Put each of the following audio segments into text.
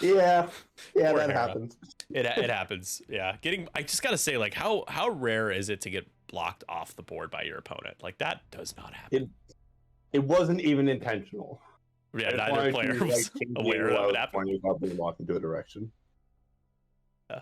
Yeah, yeah, Poor that Hera. happens. It happens. Yeah. I just gotta say, like, how rare is it to get blocked off the board by your opponent? Like that does not happen. It it wasn't even intentional. Yeah, I just neither wanted player to was change the aware angle that I would was happen. pointing about being walked into a direction. Yeah.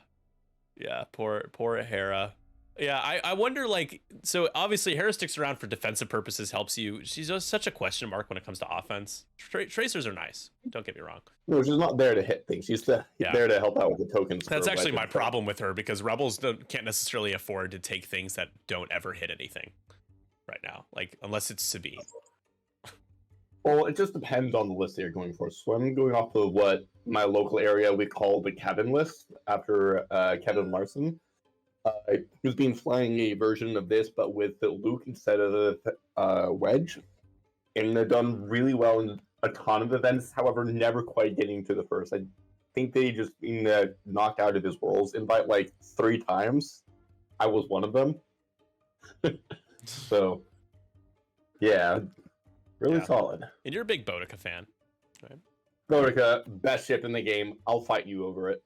Yeah, poor Hera. Yeah, I wonder, like, so obviously Hera sticks around for defensive purposes, helps you. She's just such a question mark when it comes to offense. Tracers are nice. Don't get me wrong. No, she's not there to hit things. She's Yeah, there to help out with the tokens that's for actually my weapons. problem with her because rebels can't necessarily afford to take things that don't ever hit anything right now. Like unless it's Sabine. Well, it just depends on the list that you're going for. So I'm going off of what my local area we call the Kevin list after Kevin Larson. He's been flying a version of this, but with the Luke instead of the Wedge, and they've done really well in a ton of events. However, never quite getting to the first. I think they just been knocked out of his Worlds invite like 3 times. I was one of them. So, yeah, really solid. And you're a big Boudica fan, right? Boudica, best ship in the game. I'll fight you over it.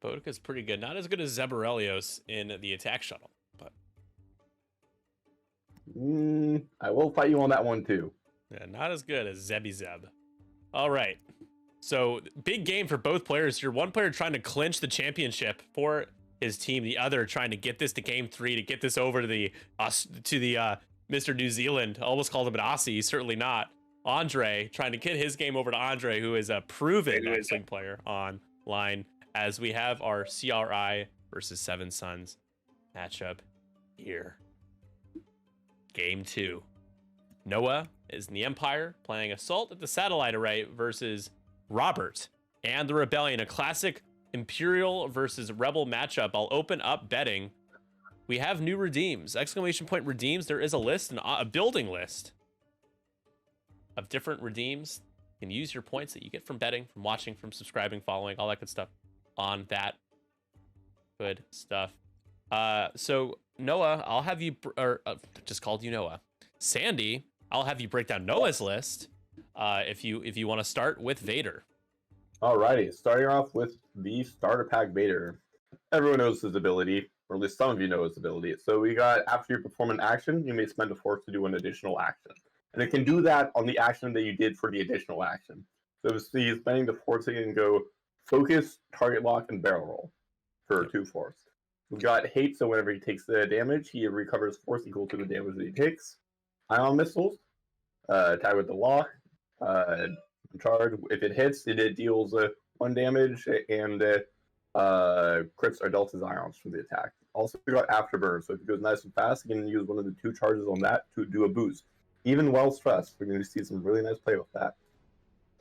Boudica's pretty good. Not as good as Zeborelios in the attack shuttle, but I will fight you on that one too. yeah, not as good as Zebby Zeb. All right. So big game for both players. You're one player trying to clinch the championship for his team, the other trying to get this to game 3 to get this over to the Mr. New Zealand. I almost called him an Aussie. Certainly not. Andre trying to get his game over to Andre, who is a proven X-Wing player online, as we have our CRI versus Seven Sons matchup here. Game 2. Noah is in the Empire playing Assault at the Satellite Array versus Robert and the Rebellion, a classic Imperial versus Rebel matchup. I'll open up betting. We have new redeems, exclamation point redeems. There is a list, a building list of different redeems. You can use your points that you get from betting, from watching, from subscribing, following, all that good stuff on that good stuff. So Noah, I'll have you, just called you Noah. Sandy, I'll have you break down Noah's list. If you want to start with Vader. Alrighty, starting off with the starter pack Vader. Everyone knows his ability, or at least some of you know his ability. So we got, after you perform an action, you may spend a force to do an additional action. And it can do that on the action that you did for the additional action. So if he's spending the force, he can go focus, target lock, and barrel roll for 2 force. We've got hate, so whenever he takes the damage, he recovers force equal to the damage that he takes. Ion missiles, tied with the lock, charge. If it hits, it deals 1 damage and crits or deltas ions from the attack. Also, we got afterburn, so if it goes nice and fast, you can use one of the 2 charges on that to do a boost. Even while stressed, we're going to see some really nice play with that.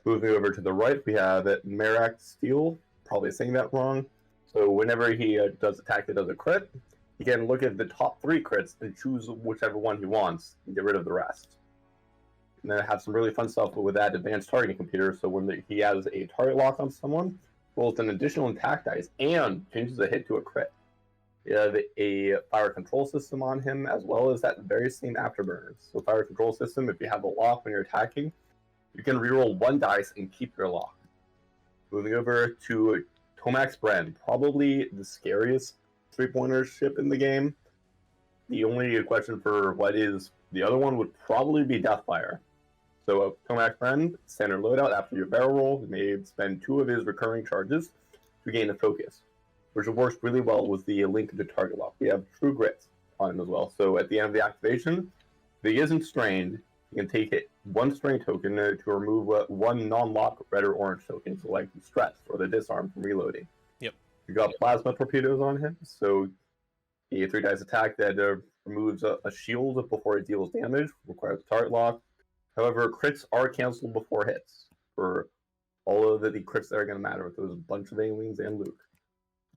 Moving over to the right, we have Merak Steel, probably saying that wrong. So whenever he does attack that does a crit, he can look at the top 3 crits and choose whichever one he wants and get rid of the rest. And then have some really fun stuff with that advanced targeting computer. So when he has a target lock on someone, rolls an additional attack dice and changes the hit to a crit. You have a fire control system on him, as well as that very same afterburner. So fire control system, if you have a lock when you're attacking, you can reroll 1 dice and keep your lock. Moving over to Tomax Bren, probably the scariest 3-pointer ship in the game. The only question for what is the other one would probably be Deathfire. So Tomax Bren, standard loadout, after your barrel roll, you may spend 2 of his recurring charges to gain a focus, which works really well with the link to target lock. We have True Grit on him as well. So at the end of the activation, if he isn't strained, you can take it 1 strain token to remove 1 non-lock red or orange token, so like the stress or the disarm from reloading. Yep. You got plasma torpedoes on him, so a 3 dice attack that removes a shield before it deals damage, requires a target lock. However, crits are canceled before hits for all of the crits that are going to matter with those bunch of aliens and Luke.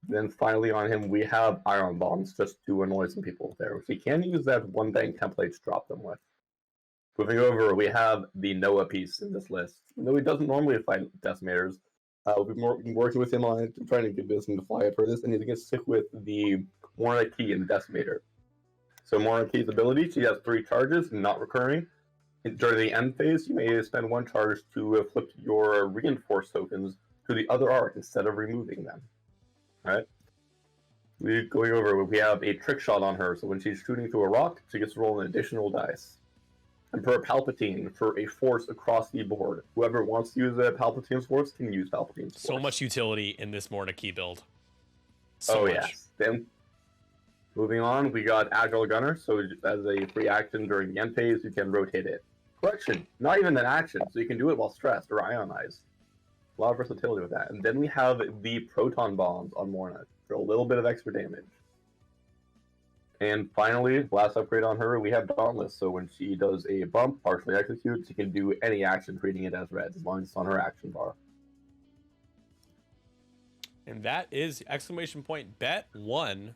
Then finally on him, we have iron bombs just to annoy some people there, which he can use that 1 bank template to drop them with. Moving over, we have the Noah piece in this list. Though he doesn't normally fight decimators, we've been working with him on it, trying to get him to fly up for this, and he's going to stick with the Morna Key and the decimator. So Morna Key's ability, she has 3 charges, not recurring. During the end phase, you may spend 1 charge to flip your reinforced tokens to the other arc instead of removing them. Alright? Going over, we have a trick shot on her, so when she's shooting through a rock, she gets to roll an additional dice. Emperor Palpatine for a force across the board. Whoever wants to use a Palpatine's force can use Palpatine's force. So much utility in this Morna key build. So much. Yes. Then, moving on, we got Agile Gunner, so as a free action during the end phase, you can rotate it. Correction, not even an action, so you can do it while stressed or ionized. A lot of versatility with that. And then we have the Proton Bombs on Morna for a little bit of extra damage. And finally, last upgrade on her, we have Dauntless. So when she does a bump, partially execute, she can do any action treating it as red, as long as it's on her action bar. And that is exclamation point bet 1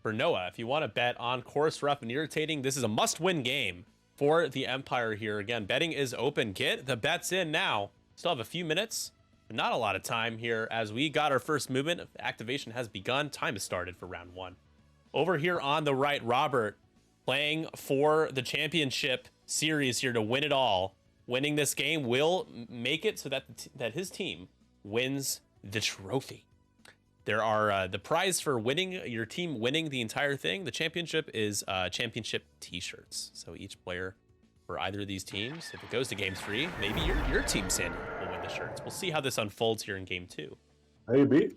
for Noah. If you want to bet on Coarse, Rough, and Irritating, this is a must-win game for the Empire here. Again, betting is open. Get the bets in now. Still have a few minutes, but not a lot of time here as we got our first movement. Activation has begun. Time has started for round 1. Over here on the right, Robert playing for the championship series here to win it all. Winning this game will make it so that his team wins the trophy. There are the prize for winning your team winning the entire thing. The championship is championship t-shirts. So each player for either of these teams, if it goes to game 3, maybe your team, Sandy, will win the shirts. We'll see how this unfolds here in game 2. Maybe.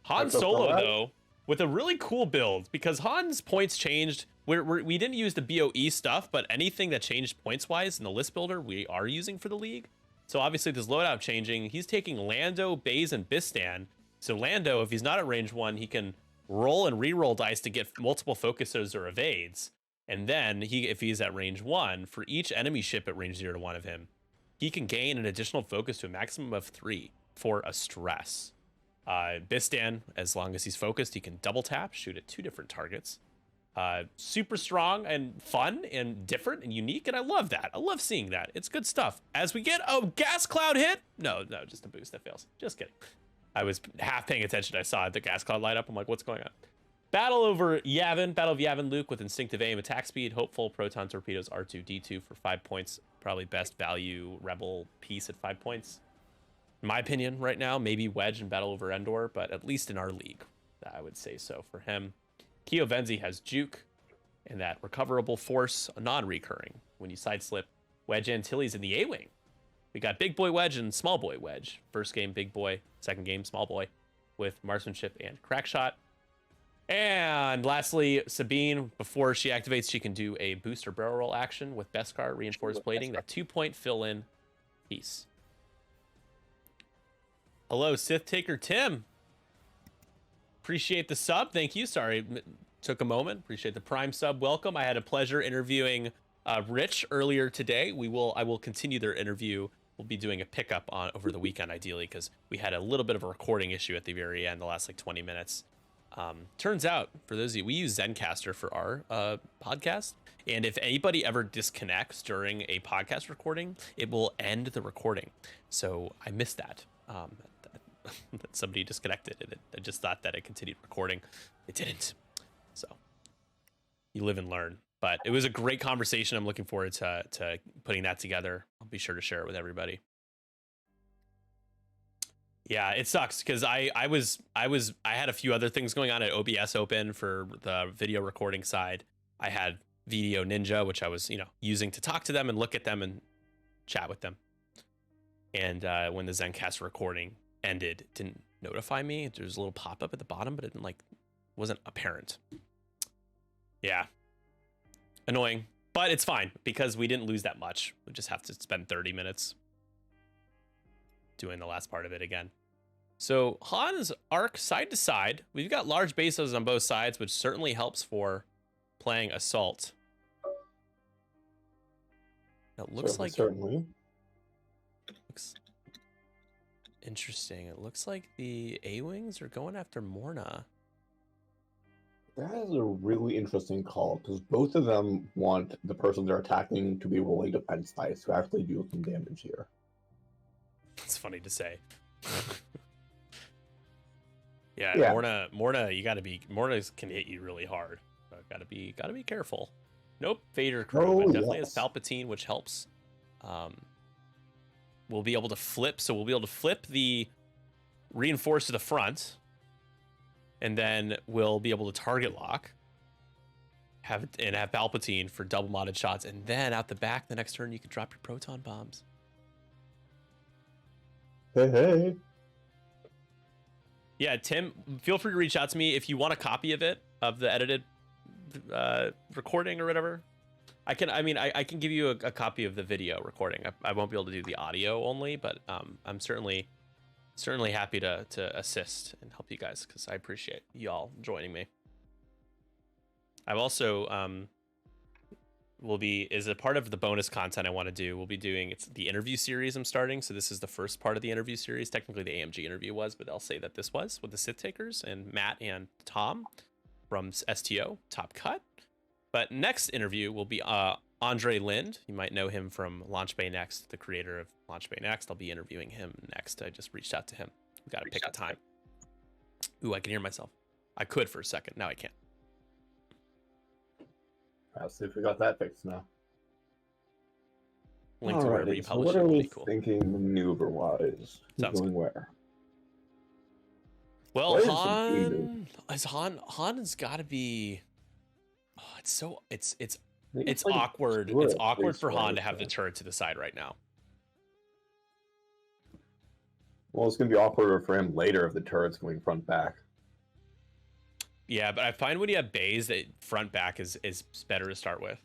Han Solo, though, with a really cool build, because Han's points changed. We didn't use the BOE stuff, but anything that changed points-wise in the list builder, we are using for the league. So obviously this loadout changing. He's taking Lando, Baze, and Bistan. So Lando, if he's not at range 1, he can roll and re-roll dice to get multiple focuses or evades. And then if he's at range 1, for each enemy ship at range 0 to 1 of him, he can gain an additional focus to a maximum of 3 for a stress. Bistan, as long as he's focused, he can double tap, shoot at 2 different targets. Super strong and fun and different and unique, and I love that. I love seeing that. It's good stuff. As we get a gas cloud hit. No, just a boost that fails. Just kidding. I was half paying attention. I saw the gas cloud light up. I'm like, what's going on? Battle over Yavin. Battle of Yavin Luke with instinctive aim, attack speed, hopeful, proton torpedoes, R2D2 for 5 points. Probably best value rebel piece at 5 points. In my opinion, right now, maybe Wedge and Battle over Endor, but at least in our league, I would say so for him. Keo Venzi has Juke and that recoverable force, non-recurring. When you side slip Wedge Antilles in the A-Wing. We got Big Boy Wedge and Small Boy Wedge. First game, Big Boy. Second game, Small Boy with marksmanship and crack shot. And lastly, Sabine, before she activates, she can do a booster barrel roll action with Beskar, reinforced plating, that 2-point fill-in piece. Hello, Sith Taker Tim. Appreciate the sub. Thank you. Sorry, took a moment. Appreciate the Prime sub. Welcome. I had a pleasure interviewing Rich earlier today. I will continue their interview. We'll be doing a pickup on over the weekend, ideally, because we had a little bit of a recording issue at the very end, the last like 20 minutes. Turns out, for those of you, we use Zencaster for our podcast. And if anybody ever disconnects during a podcast recording, it will end the recording. So I missed that. That somebody disconnected and I just thought that it continued recording. It didn't. So you live and learn. But it was a great conversation. I'm looking forward to putting that together. I'll be sure to share it with everybody. Yeah, it sucks because I had a few other things going on at OBS Open for the video recording side. I had Video Ninja, which I was using to talk to them and look at them and chat with them. And when the Zencast recording ended, it didn't notify me. There was a little pop up at the bottom, but it wasn't apparent. Yeah. Annoying, but it's fine because we didn't lose that much. We just have to spend 30 minutes doing the last part of it again. So Han's arc side to side. We've got large bases on both sides, which certainly helps for playing assault. It looks certainly. Looks interesting. It looks like the A-Wings are going after Morna. That is a really interesting call, because both of them want the person they're attacking to be rolling defense dice to actually do some damage here. It's funny to say. Yeah. Morna, Morna can hit you really hard. So gotta be careful. Nope, Vader crew, Oh, but definitely yes. has Palpatine, which helps. We'll be able to flip, so we'll be able to flip the reinforce to the front, and then we'll be able to target lock, have Palpatine for double modded shots, and then out the back the next turn you can drop your proton bombs. Hey. Yeah, Tim, feel free to reach out to me if you want a copy of it, of the edited recording or whatever. I can give you a copy of the video recording. I won't be able to do the audio only, but I'm certainly happy to assist and help you guys because I appreciate y'all joining me. I've also as a part of the bonus content I want to do, we'll be doing it's the interview series I'm starting. So this is the first part of the interview series. Technically the AMG interview was, but I'll say that this was with the Sith Takers and Matt and Tom from STO Top Cut. But next interview will be Andre Lind. You might know him from Launch Bay Next, the creator of Launch Bay Next. I'll be interviewing him next. I just reached out to him. We got to pick a time. Ooh, I can hear myself. I could for a second. Now I can't. I'll see if we got that fixed now. Link to wherever you So publish what it are will we be cool. thinking maneuver-wise? Sounds going good. where? Well, What is Han has got to be. Oh, it's like awkward. two or It's three awkward for Han squares, to have the right? turret to the side right now. Well, it's going to be awkward for him later if the turret's going front back. Yeah, but I find when you have bays that front back is better to start with.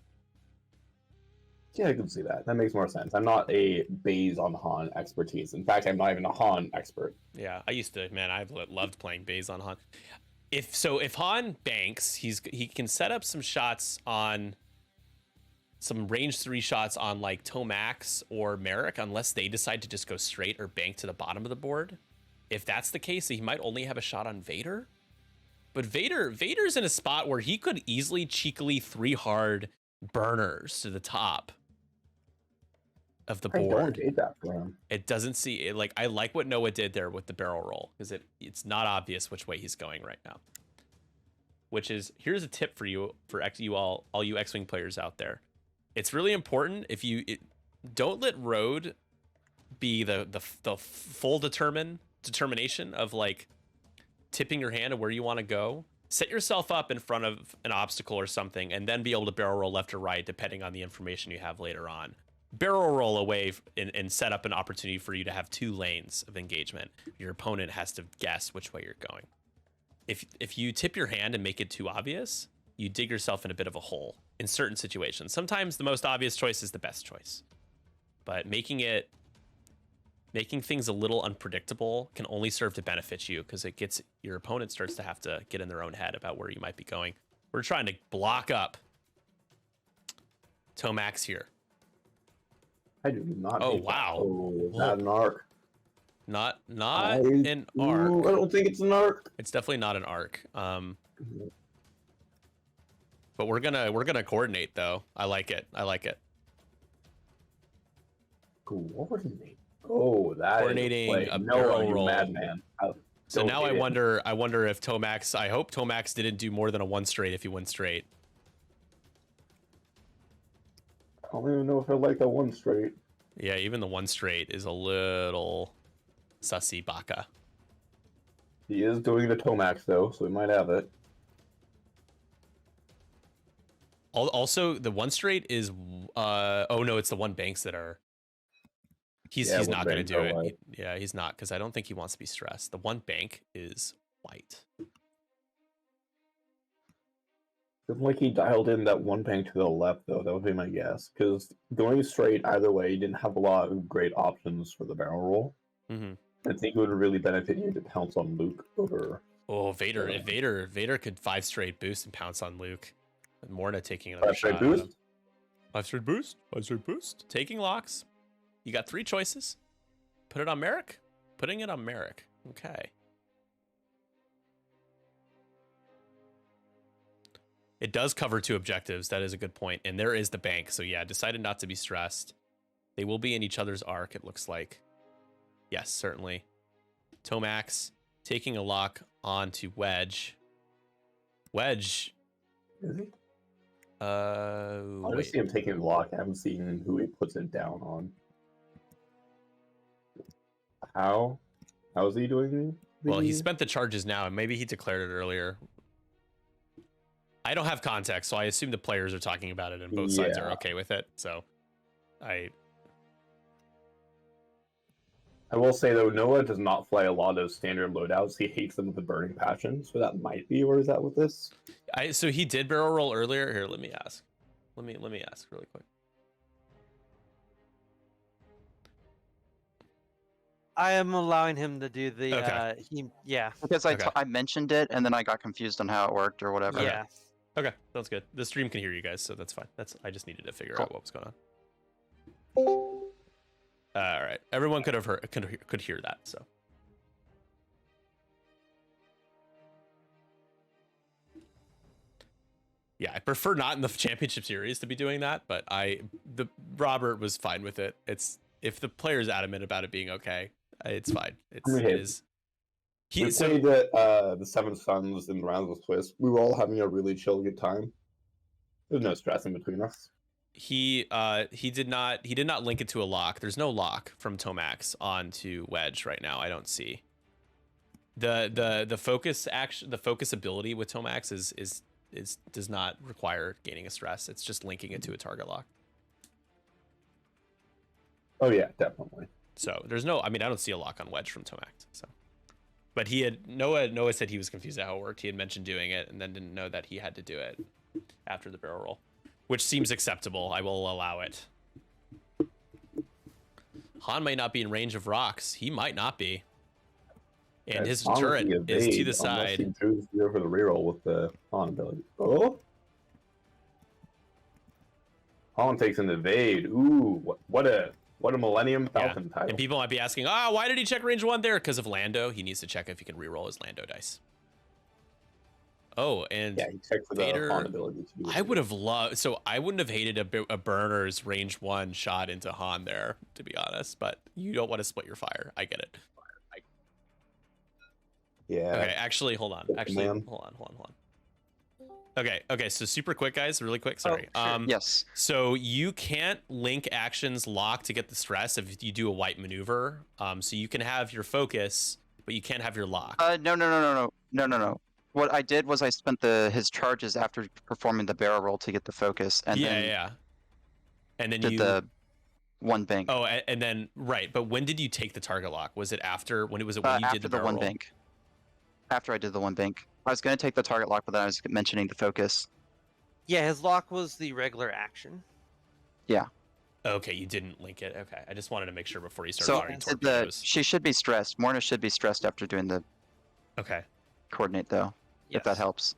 Yeah, I can see that. That makes more sense. I'm not a Baze on Han expertise. In fact, I'm not even a Han expert. Yeah, I used to, man, I've loved playing bays on Han. If Han banks, he can set up some shots on some range 3 shots on like Tomax or Merrick, unless they decide to just go straight or bank to the bottom of the board. If that's the case, he might only have a shot on Vader. But Vader's in a spot where he could easily cheekily 3 hard burners to the top of the board. I don't hate that for him. It doesn't see it, like I like what Noah did there with the barrel roll because it's not obvious which way he's going right now. Which is, here's a tip for you all you X-Wing players out there. It's really important if don't let road be the full determination of like tipping your hand of where you want to go. Set yourself up in front of an obstacle or something and then be able to barrel roll left or right depending on the information you have later on. Barrel roll away and set up an opportunity for you to have 2 lanes of engagement. Your opponent has to guess which way you're going. If you tip your hand and make it too obvious, you dig yourself in a bit of a hole in certain situations. Sometimes the most obvious choice is the best choice. But making things a little unpredictable can only serve to benefit you because your opponent starts to have to get in their own head about where you might be going. We're trying to block up Tomax here. I do not. Oh, hate wow. That. Oh, is that an arc? Not an arc. I don't think it's an arc. It's definitely not an arc. But we're gonna coordinate though. I like it. Cool. What was his name? Oh, that Coordinating is a no, barrel you roll. madman. So now I wonder if Tomax. I hope Tomax didn't do more than a 1 straight if he went straight. I don't even know if I like that 1 straight. Yeah, even the 1 straight is a little sussy baka. He is doing the Tomax though, so he might have it. Also, the 1 straight is oh no, it's the 1 banks that are. He's not going to do it. He's not, because I don't think he wants to be stressed. The 1 bank is white. Doesn't like he dialed in that 1 bank to the left though. That would be my guess. Because going straight either way, he didn't have a lot of great options for the barrel roll. Mm-hmm. I think it would really benefit you to pounce on Luke over. Oh, Vader! If Vader could 5 straight boost and pounce on Luke, with Morna taking another 5 straight shot. boost. 5 straight boost. 5 straight boost. Taking locks. You got 3 choices. Put it on Merrick. Putting it on Merrick. Okay. It does cover 2 objectives. That is a good point. And there is the bank. So yeah, decided not to be stressed. They will be in each other's arc, it looks like. Yes, certainly. Tomax taking a lock onto Wedge. Wedge. Is he? I just Wait. see him taking the lock. I haven't seen who he puts it down on. How? How is he doing? Well, he spent the charges now, and maybe he declared it earlier. I don't have context, so I assume the players are talking about it, and both sides are okay with it. So, I will say though, Noah does not fly a lot of standard loadouts. He hates them with a burning passion, so that might be where is that with this. so he did barrel roll earlier. Here, let me ask. Let me ask really quick. I am allowing him to do the. Okay. Because Okay. I mentioned it and then I got confused on how it worked or whatever. Yeah. Okay, that's good. The stream can hear you guys, so that's fine. I just needed to figure Cool. out what was going on. All right, everyone could hear that. So, yeah, I prefer not in the championship series to be doing that, but Robert was fine with it. It's if the player's adamant about it being okay, it's fine. It is. We played the Seven Suns in the rounds with Swiss. We were all having a really chill, good time. There's no stress in between us. He did not link it to a lock. There's no lock from Tomax onto Wedge right now. I don't see. The focus action, the focus ability with Tomax is does not require gaining a stress. It's just linking it to a target lock. Oh yeah, definitely. So there's no. I mean, I don't see a lock on Wedge from Tomax. So, but he had Noah said he was confused at how it worked. He had mentioned doing it and then didn't know that he had to do it after the barrel roll, which seems acceptable. I will allow it. Han might not be in range of rocks. He might not be. And his turret is to the side. He drew for the reroll with the Han ability. Oh, Han takes an evade. Ooh, what a Millennium Falcon title. And people might be asking, why did he check range 1 there? Because of Lando. He needs to check if he can reroll his Lando dice. Oh, and yeah, he checked for Vader, the Han ability to do it. I would have loved. So I wouldn't have hated a burner's range 1 shot into Han there, to be honest. But you don't want to split your fire. I get it. Yeah. Okay, actually, hold on. Hold on. Okay, so super quick, guys, really quick, sorry. sure. Yes. So you can't link actions lock to get the stress if you do a white maneuver. So you can have your focus, but you can't have your lock. No. What I did was I spent his charges after performing the barrel roll to get the focus, and then And then did the one bank. Oh, and then right, but when did you take the target lock? Was it after when you did After the the barrel one roll? bank. After I did the one bank, I was going to take the target lock, but then I was mentioning the focus. Yeah, his lock was the regular action. Okay, you didn't link it. Okay, I just wanted to make sure before you started So firing torpedoes. she should be stressed. Morna should be stressed after doing the Okay, coordinate, though, if that helps.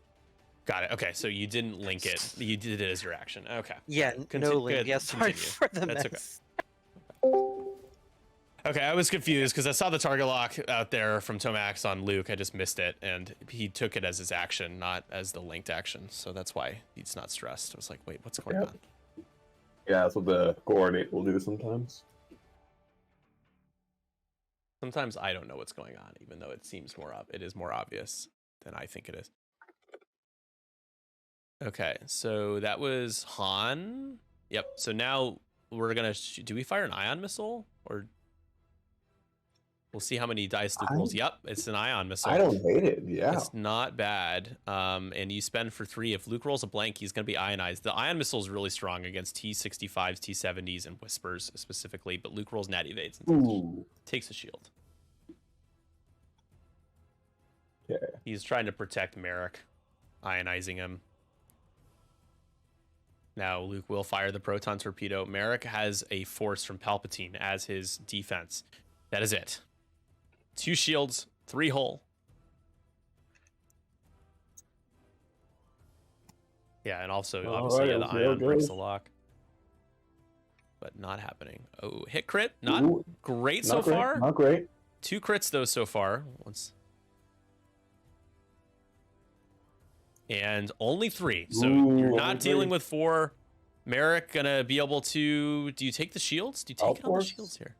got it. Okay, so you didn't link it. You did it as your action. Okay. Yeah, no link. Good. Yeah, sorry Continue. for the That's mess. Okay, I was confused because I saw the target lock out there from Tomax on Luke. I just missed it, and he took it as his action, not as the linked action. So that's why he's not stressed. I was like, wait, what's going on? Yeah, that's what the coordinate will do sometimes. Sometimes I don't know what's going on, even though it seems it is more obvious than I think it is. Okay, so that was Han. Yep. So now we're gonna. Do we fire an ion missile or? We'll see how many dice Luke rolls. Yep, it's an ion missile. I don't hate it. Yeah, it's not bad. And you spend for 3. If Luke rolls a blank, he's gonna be ionized. The ion missile is really strong against T65s, T70s, and Whispers specifically. But Luke rolls nat evades and takes a shield. Yeah. He's trying to protect Merrick, ionizing him. Now Luke will fire the proton torpedo. Merrick has a force from Palpatine as his defense. That is it. 2 shields, 3 hull. Yeah, and also obviously the ion breaks the lock. But not happening. Oh, hit crit. Not great so far. Not great. 2 crits though so far. And only 3. So you're not dealing with 4. Merrick gonna be able to. Do you take the shields? Do you take all the shields here?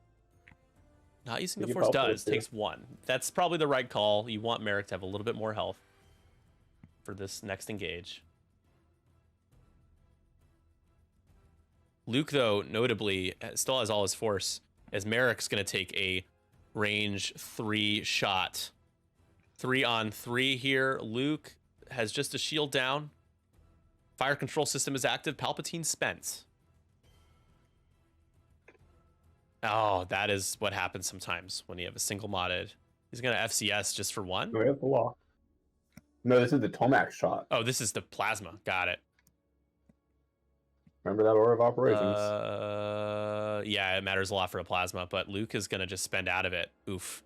Not using the force takes 1. That's probably the right call. You want Merrick to have a little bit more health for this next engage. Luke, though, notably, still has all his force, as Merrick's going to take a range 3 shot. 3-on-3 here. Luke has just a shield down. Fire control system is active. Palpatine spent. Oh, that is what happens sometimes when you have a single modded. He's going to FCS just for 1? We have the law. No, this is the Tomac shot. Oh, this is the plasma. Got it. Remember that order of operations. Yeah, it matters a lot for a plasma, but Luke is going to just spend out of it. Oof.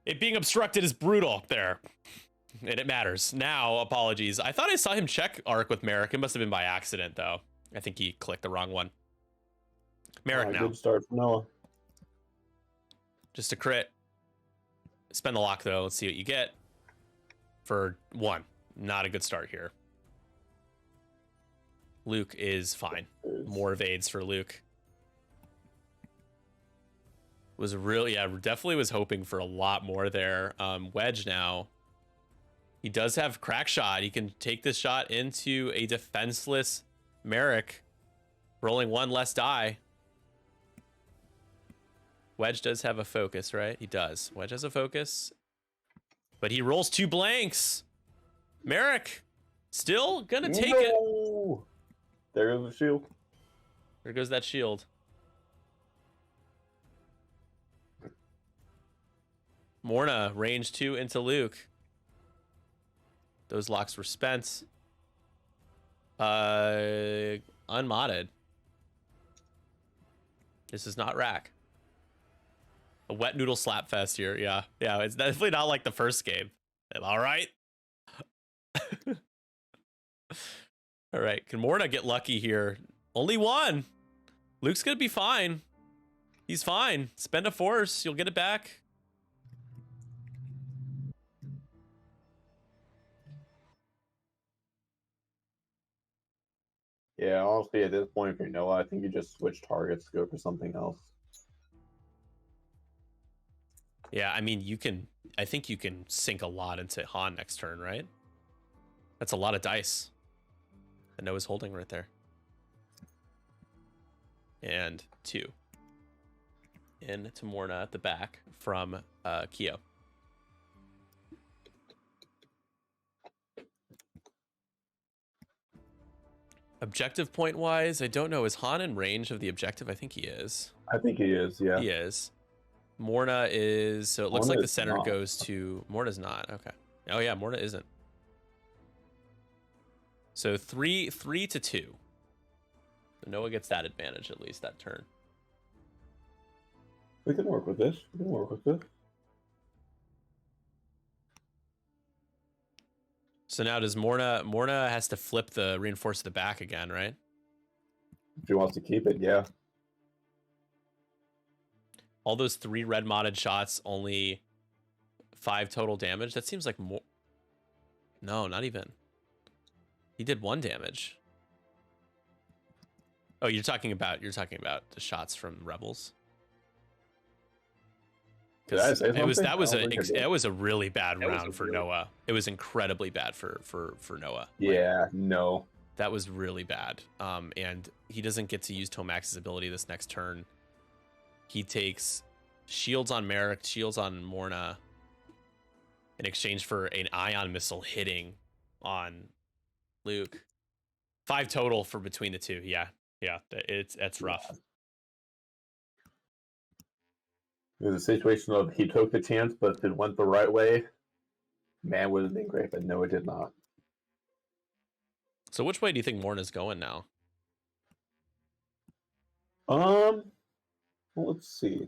It being obstructed is brutal there. And it matters. Now, apologies. I thought I saw him check arc with Merrick. It must have been by accident, though. I think he clicked the wrong one. Merrick now. Good start from Noah. Just a crit. Spend the lock, though. Let's see what you get. For 1. Not a good start here. Luke is fine. More evades for Luke. Was really, yeah, definitely was hoping for a lot more there. Wedge now. He does have crack shot. He can take this shot into a defenseless Merrick. Rolling 1 less die. Wedge does have a focus, right? He does. Wedge has a focus. But he rolls 2 blanks. Merrick still gonna take it. There goes the shield. There goes that shield. Morna, range 2 into Luke. Those locks were spent. Unmodded. This is not rack. A wet noodle slap fest here. Yeah. Yeah, it's definitely not like the first game. All right. All right. Can Morna get lucky here? Only 1. Luke's going to be fine. He's fine. Spend a force. You'll get it back. Yeah, honestly, at this point for Noah, I think you just switch targets to go for something else. Yeah, I mean, I think you can sink a lot into Han next turn, right? That's a lot of dice that Noah's holding right there. And 2. In to Morna at the back from Kyo. Objective point wise, I don't know. Is Han in range of the objective? I think he is. I think he is, yeah. He is. Morna is, so it looks Morna like the is center not. goes to, Morna's not, okay. Oh yeah, Morna isn't. So 3-2. So Noah gets that advantage at least that turn. We can work with this. We can work with this. So now does Morna has to flip the reinforce the back again, right? If he wants to keep it, yeah. All those 3 red modded shots, only 5 total damage. That seems like more. No, not even. He did 1 damage. Oh, you're talking about the shots from Rebels. Did I say something? That was a really bad round for Noah. It was incredibly bad for Noah. Yeah, no. That was really bad. And he doesn't get to use Tomax's ability this next turn. He takes shields on Merrick, shields on Morna, in exchange for an ion missile hitting on Luke. 5 total for between the two. Yeah, it's rough. It was a situation of he took the chance, but if it went the right way, man, would have been great, but no, it did not. So which way do you think Morna's going now? Well, let's see.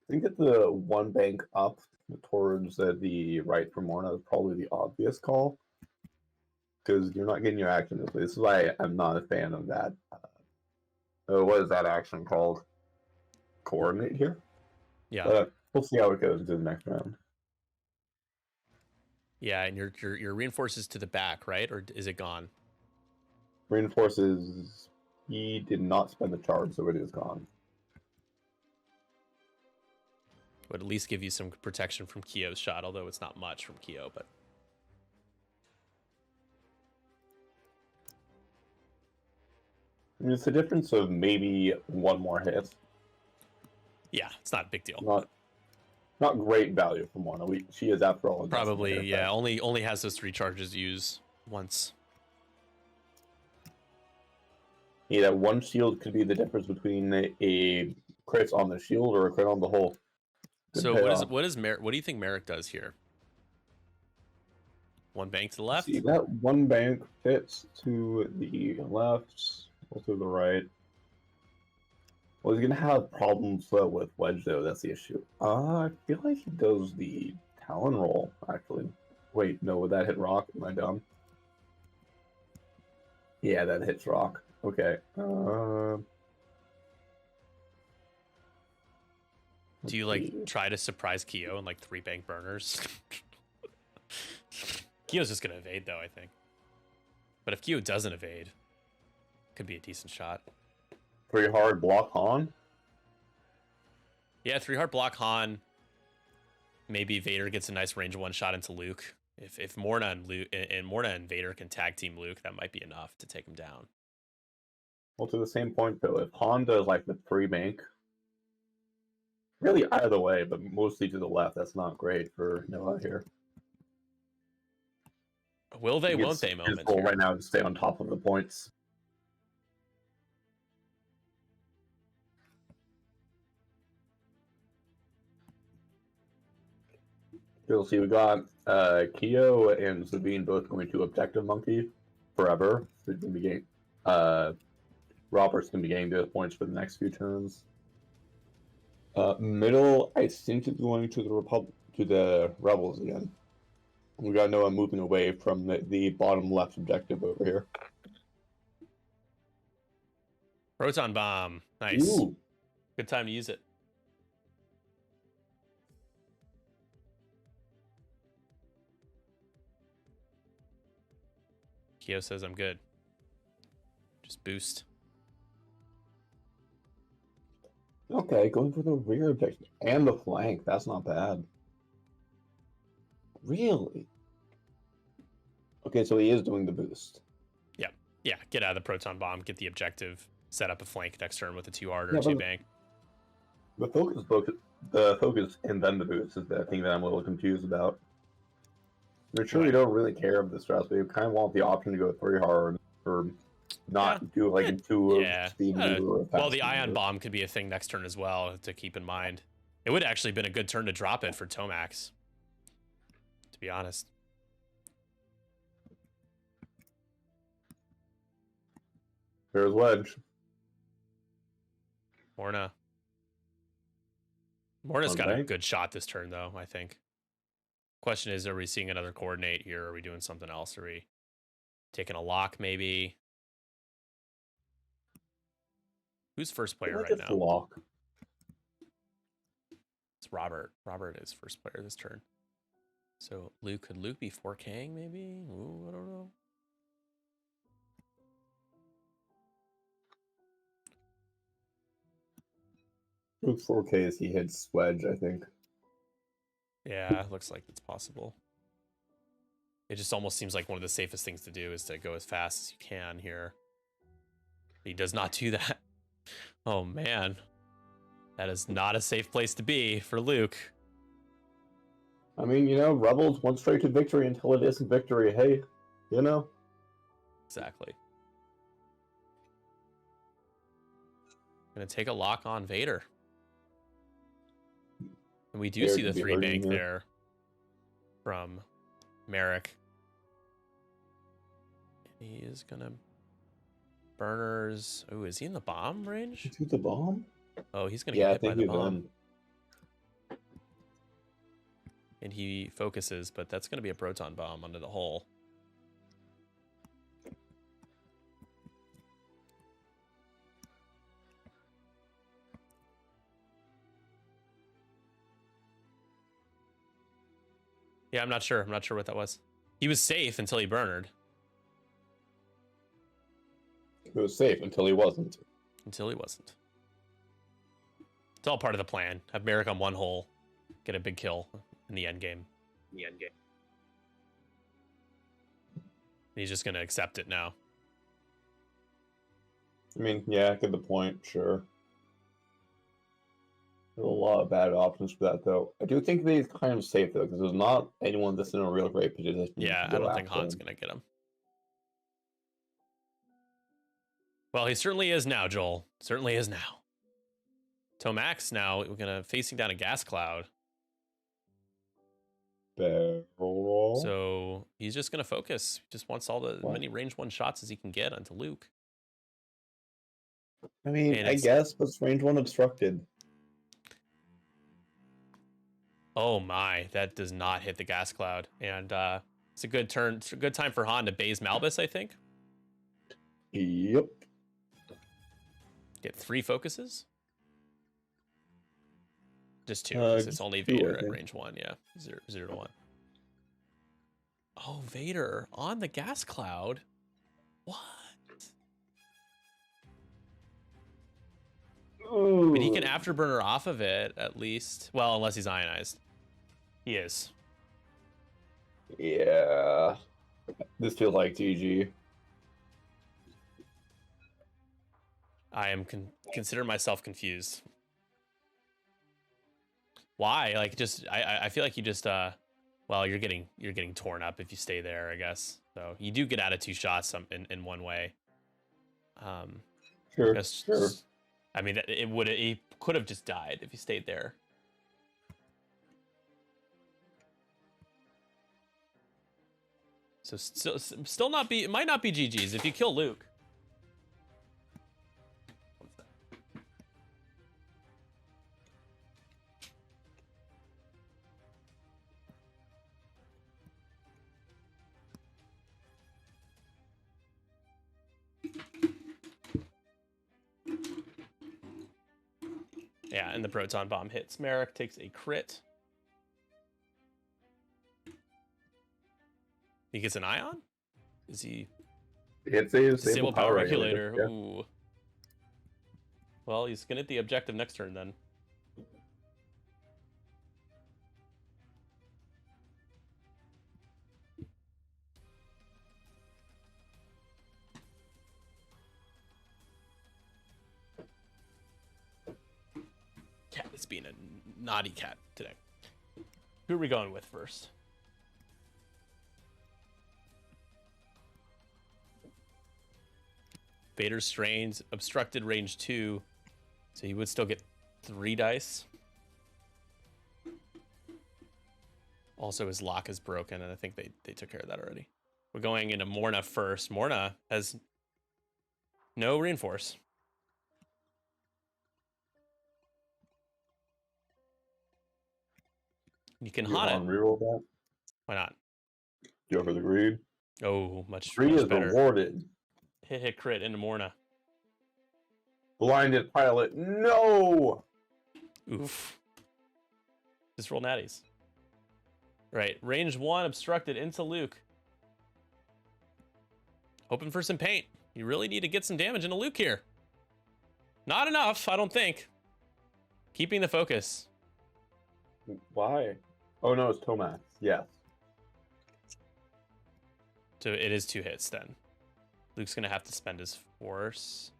I think that the 1 bank up towards the right for Morna is probably the obvious call, because you're not getting your action this way. This is why I'm not a fan of that. What is that action called? Coordinate here? Yeah. We'll see how it goes into the next round. Yeah, and your reinforces to the back, right? Or is it gone? Reinforces, he did not spend the charge, so it is gone. Would at least give you some protection from Kyo's shot, although it's not much from Kyo, but I mean, it's the difference of maybe one more hit. Yeah, it's not a big deal. Not great value from Morna. She is, after all, Probably, yeah. Only has those 3 charges used once. Yeah, that one shield could be the difference between a crit on the shield or a crit on the hole. Good So payoff. what do you think Merrick does here? One bank to the left. See, that one bank fits to the left, or to the right. Well, he's gonna have problems with Wedge though. That's the issue. I feel like he does the Talon roll actually. Wait, no, would that hit Rock? Am I dumb? Yeah, that hits Rock. Okay. Do you like try to surprise Kyo and like 3 bank burners? Kyo's just gonna evade though, I think. But if Kyo doesn't evade, could be a decent shot. 3 hard block Han? Yeah, 3 hard block Han. Maybe Vader gets a nice range 1 shot into Luke. If Morna and Vader can tag team Luke, that might be enough to take him down. Well, to the same point though, if Han does like the 3 bank, really either way, but mostly to the left, that's not great for Noah here. Will they, won't they moment his goal right now to stay on top of the points. You'll see we got Kyo and Sabine both going to Objective Monkey forever. So he's gonna be getting, Robert's going to be getting those points for the next few turns. Middle, I think, is going to the Rebels again. We got Noah moving away from the bottom left objective over here. Proton bomb, nice. Ooh. Good time to use it. Kyo says I'm good. Just boost. Okay, going for the rear objective and the flank. That's not bad. Really? Okay, so he is doing the boost. Yeah, get out of the proton bomb, get the objective, set up a flank next turn with a 2 hard or Yeah, 2 but bank. The focus and then the boost is the thing that I'm a little confused about. I'm sure we Right. don't really care of the stress, but we kind of want the option to go 3 hard or not do like a 2 speed move or a fast Well, the speed ion move. bomb could be a thing next turn as well to keep in mind. It would actually been a good turn to drop it for Tomax, to be honest. There's Wedge. Morna's On got a bank. good shot this turn, though, I think. Question is, are we seeing another coordinate here? Are we doing something else? Are we taking a lock, maybe? Who's first player right now? Lock. It's Robert. Robert is first player this turn. So could Luke be 4K'ing maybe? Ooh, I don't know. Luke 4K as he hits Wedge, I think. Yeah, looks like it's possible. It just almost seems like one of the safest things to do is to go as fast as you can here. He does not do that. Oh man. That is not a safe place to be for Luke. I mean, Rebels went straight to victory until it isn't victory. Hey, Exactly. Gonna take a lock on Vader. And we do Vader see the could be 3 hurting bank here. there from Merrick. He is gonna burners. Oh, is he in the bomb range? Shoot the bomb? Oh, he's gonna Yeah, I get hit by think the he's bomb. done. And he focuses, but that's gonna be a proton bomb under the hole. Yeah, I'm not sure. I'm not sure what that was. He was safe until he burnered. It was safe until he wasn't. Until he wasn't. It's all part of the plan. Have Merrick on one hole, get a big kill in the end game. He's just gonna accept it now. I mean, yeah, I get the point, sure. There's a lot of bad options for that, though. I do think he's kind of safe, though, because there's not anyone that's in a real great position. Yeah, to I go don't think after Han's him. going to get him. Well, he certainly is now, Joel. Certainly is now. Tomax now, we're going to facing down a gas cloud. Barrel roll. So he's just going to focus. He just wants all the many range 1 shots as he can get onto Luke. I mean, I guess, but it's range 1 obstructed. Oh my, that does not hit the gas cloud. And it's a good turn. It's a good time for Han to base Malbus, I think. Yep. Get 3 focuses. Just 2. 'Cause it's only Vader at range 1. Yeah, 0 to 1. Oh, Vader on the gas cloud. What? Ooh. But he can afterburner off of it at least. Well, unless he's ionized. He is. Yeah. This feels like GG. I am consider myself confused. Why? Like, just I feel like you just well, you're getting torn up if you stay there, I guess. So you do get out of 2 shots in one way. Sure. Sure. I mean, he could have just died if he stayed there. So still not be. It might not be GG's if you kill Luke. Yeah, and the proton bomb hits. Merrick takes a crit. He gets an ion? Is he? It's a disable power regulator. Yeah. Ooh. Well, he's gonna hit the objective next turn then. Cat is being a naughty cat today. Who are we going with first? Vader's strains, obstructed range 2, so he would still get 3 dice. Also, his lock is broken, and I think they took care of that already. We're going into Morna first. Morna has no reinforce. You can haunt it. Reroll that. Why not? Go for the greed. Oh, much Greed is better. rewarded. Hit crit into Morna. Blinded pilot. No. Oof. Just roll natties. Right, range 1 obstructed into Luke. Hoping for some paint. You really need to get some damage into Luke here. Not enough, I don't think. Keeping the focus. Why? Oh no, it's Tomax. Yes. So it is 2 hits then. Luke's gonna have to spend his force.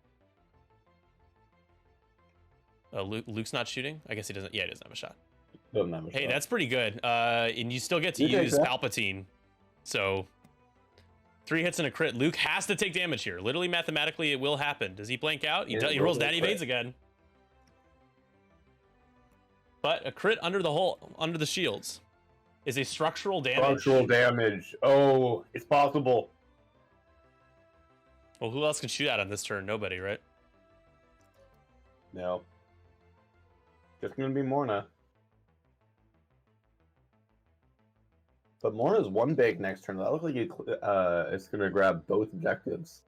Oh, Luke's not shooting? I guess he doesn't. Yeah, he doesn't have a shot. Doesn't have a Hey, shot. that's pretty good. And you still get to You use take that. Palpatine. So 3 hits and a crit. Luke has to take damage here. Literally, mathematically, it will happen. Does he blank out? He rolls daddy evades again. But a crit under the shields is a structural damage. Structural damage. Oh, it's possible. Well, who else can shoot at him this turn? Nobody, right? No. Just gonna be Morna. But Morna's 1 big next turn. That looks like it's gonna grab both objectives.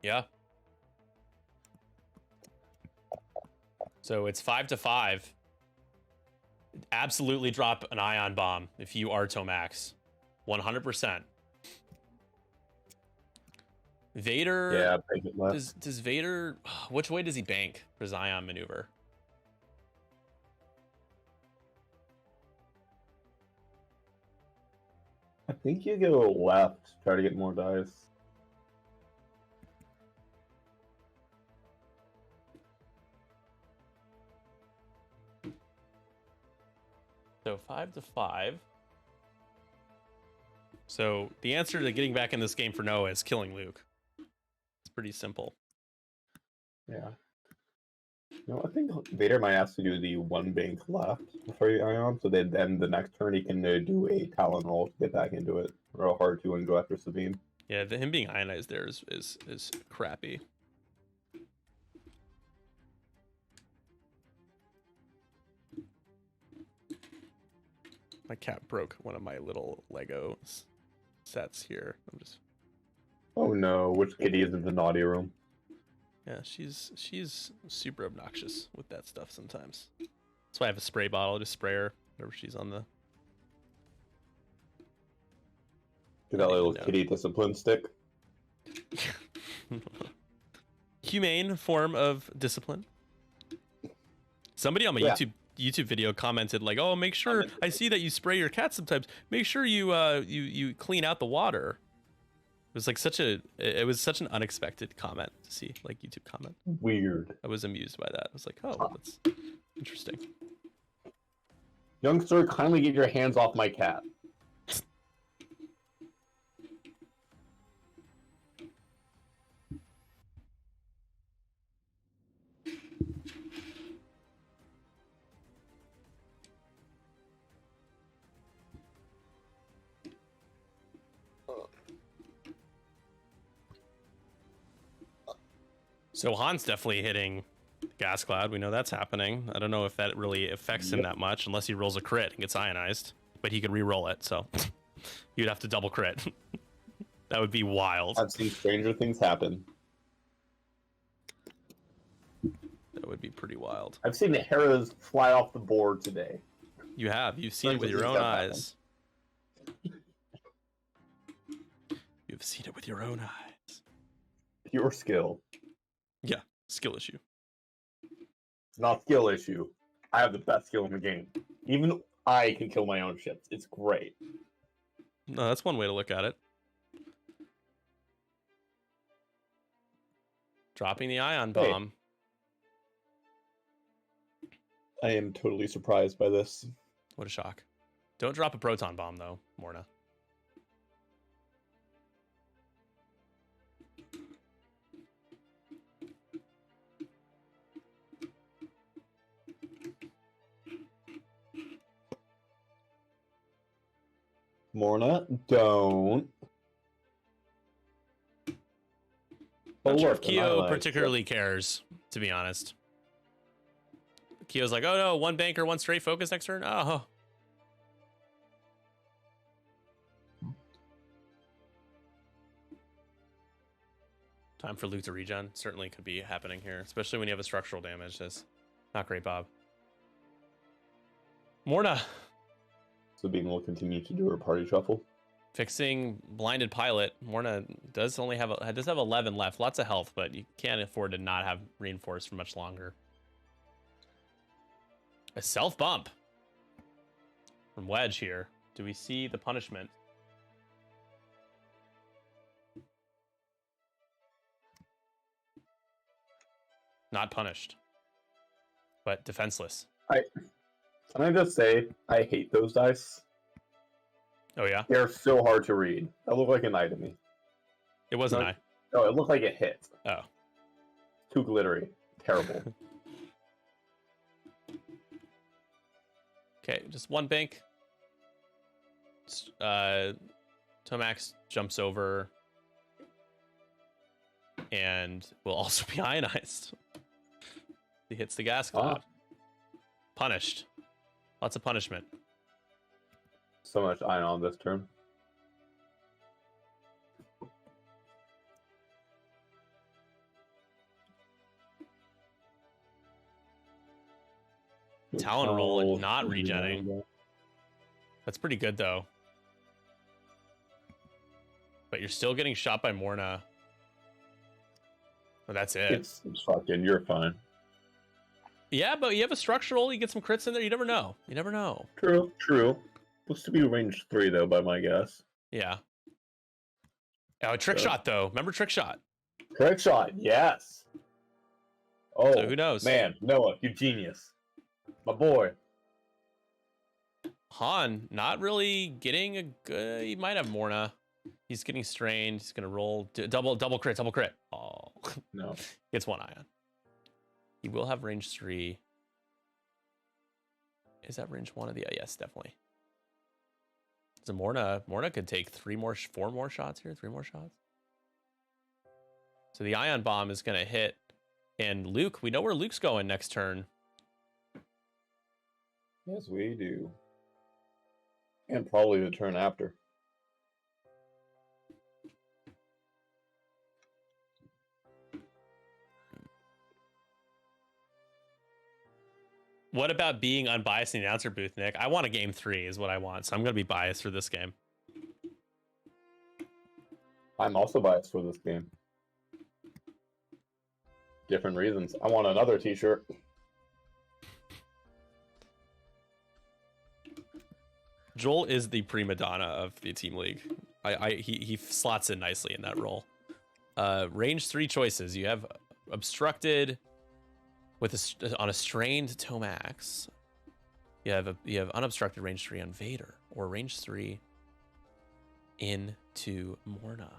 Yeah. So it's 5 to 5. Absolutely drop an ion bomb if you are Tomax. 100%. Vader. Yeah, bank it left. Does Vader? Which way does he bank for his ion maneuver? I think you go left. Try to get more dice. So 5-5. So the answer to getting back in this game for Noah is killing Luke. It's pretty simple. Yeah. No, I think Vader might have to do the one bank left before you ion, so that then the next turn he can do a Talon roll to get back into it, or a hard to and go after Sabine. Yeah, him being ionized there is crappy. My cat broke one of my little Lego sets here. I'm just. Oh no, which kitty is in the naughty room? Yeah, she's super obnoxious with that stuff sometimes. That's why I have a spray bottle. Just spray her whenever she's on the. Do that little kitty discipline stick. Humane form of discipline. Somebody on my YouTube video commented like, "Oh, make sure I see that you spray your cat sometimes. Make sure you you clean out the water." It was like such an unexpected comment to see, like YouTube comment. Weird. I was amused by that. I was like, "Oh, that's interesting." Youngster, kindly get your hands off my cat. So Han's definitely hitting Gas Cloud. We know that's happening. I don't know if that really affects him that much, unless he rolls a crit and gets ionized. But he could re-roll it, so you'd have to double crit. That would be wild. I've seen stranger things happen. That would be pretty wild. I've seen the Heras fly off the board today. You have. You've seen it with your own eyes. You've seen it with your own eyes. Pure skill. Yeah, skill issue. It's not skill issue. I have the best skill in the game. Even I can kill my own ships. It's great. No, that's one way to look at it. Dropping the ion bomb. I am totally surprised by this. What a shock. Don't drop a proton bomb, though, Morna. Morna, don't. Not sure if Kyo particularly cares, to be honest. Kyo's like, oh no, one banker, one straight focus next turn? Oh. Time for Luke to regen. Certainly could be happening here, especially when you have a structural damage. That's not great, Bob. Morna. Sabine will continue to do her party shuffle. Fixing blinded pilot. Morna does only have 11 left. Lots of health, but you can't afford to not have reinforced for much longer. A self bump from Wedge here. Do we see the punishment? Not punished, but defenseless. Can I just say, I hate those dice. Oh yeah? They're so hard to read. That looked like an eye to me. It was an eye. No, it looked like it hit. Oh. Too glittery. Terrible. Okay, just one bank. Tomax jumps over and will also be ionized. He hits the gas cloud. Punished. Lots of punishment. So much ion on this turn. Talon roll and not regenning. That's pretty good though. But you're still getting shot by Morna. Oh, that's it. It's fucking, you're fine. Yeah, but you have a structural, you get some crits in there, you never know. You never know. True, true. Looks to be range 3 though, by my guess. Yeah. Oh, trick shot though. Remember trick shot? Trick shot, yes. Oh, so who knows? Man, Noah, you genius. My boy. Han not really getting a good. He might have Morna. He's getting strained. He's gonna roll double crit. Oh No. gets 1 ion. He will have range 3. Is that range 1 of the? Yes, definitely. So Morna could take 4 more shots here. 3 more shots. So the ion bomb is gonna hit, and Luke. We know where Luke's going next turn. Yes, we do. And probably the turn after. What about being unbiased in the announcer booth, Nick? I want a game 3 is what I want, so I'm going to be biased for this game. I'm also biased for this game. Different reasons. I want another t-shirt. Joel is the prima donna of the team league. He slots in nicely in that role. Range 3 choices. You have obstructed with on a strained Tomax. You have unobstructed range 3 on Vader, or range 3 into Morna.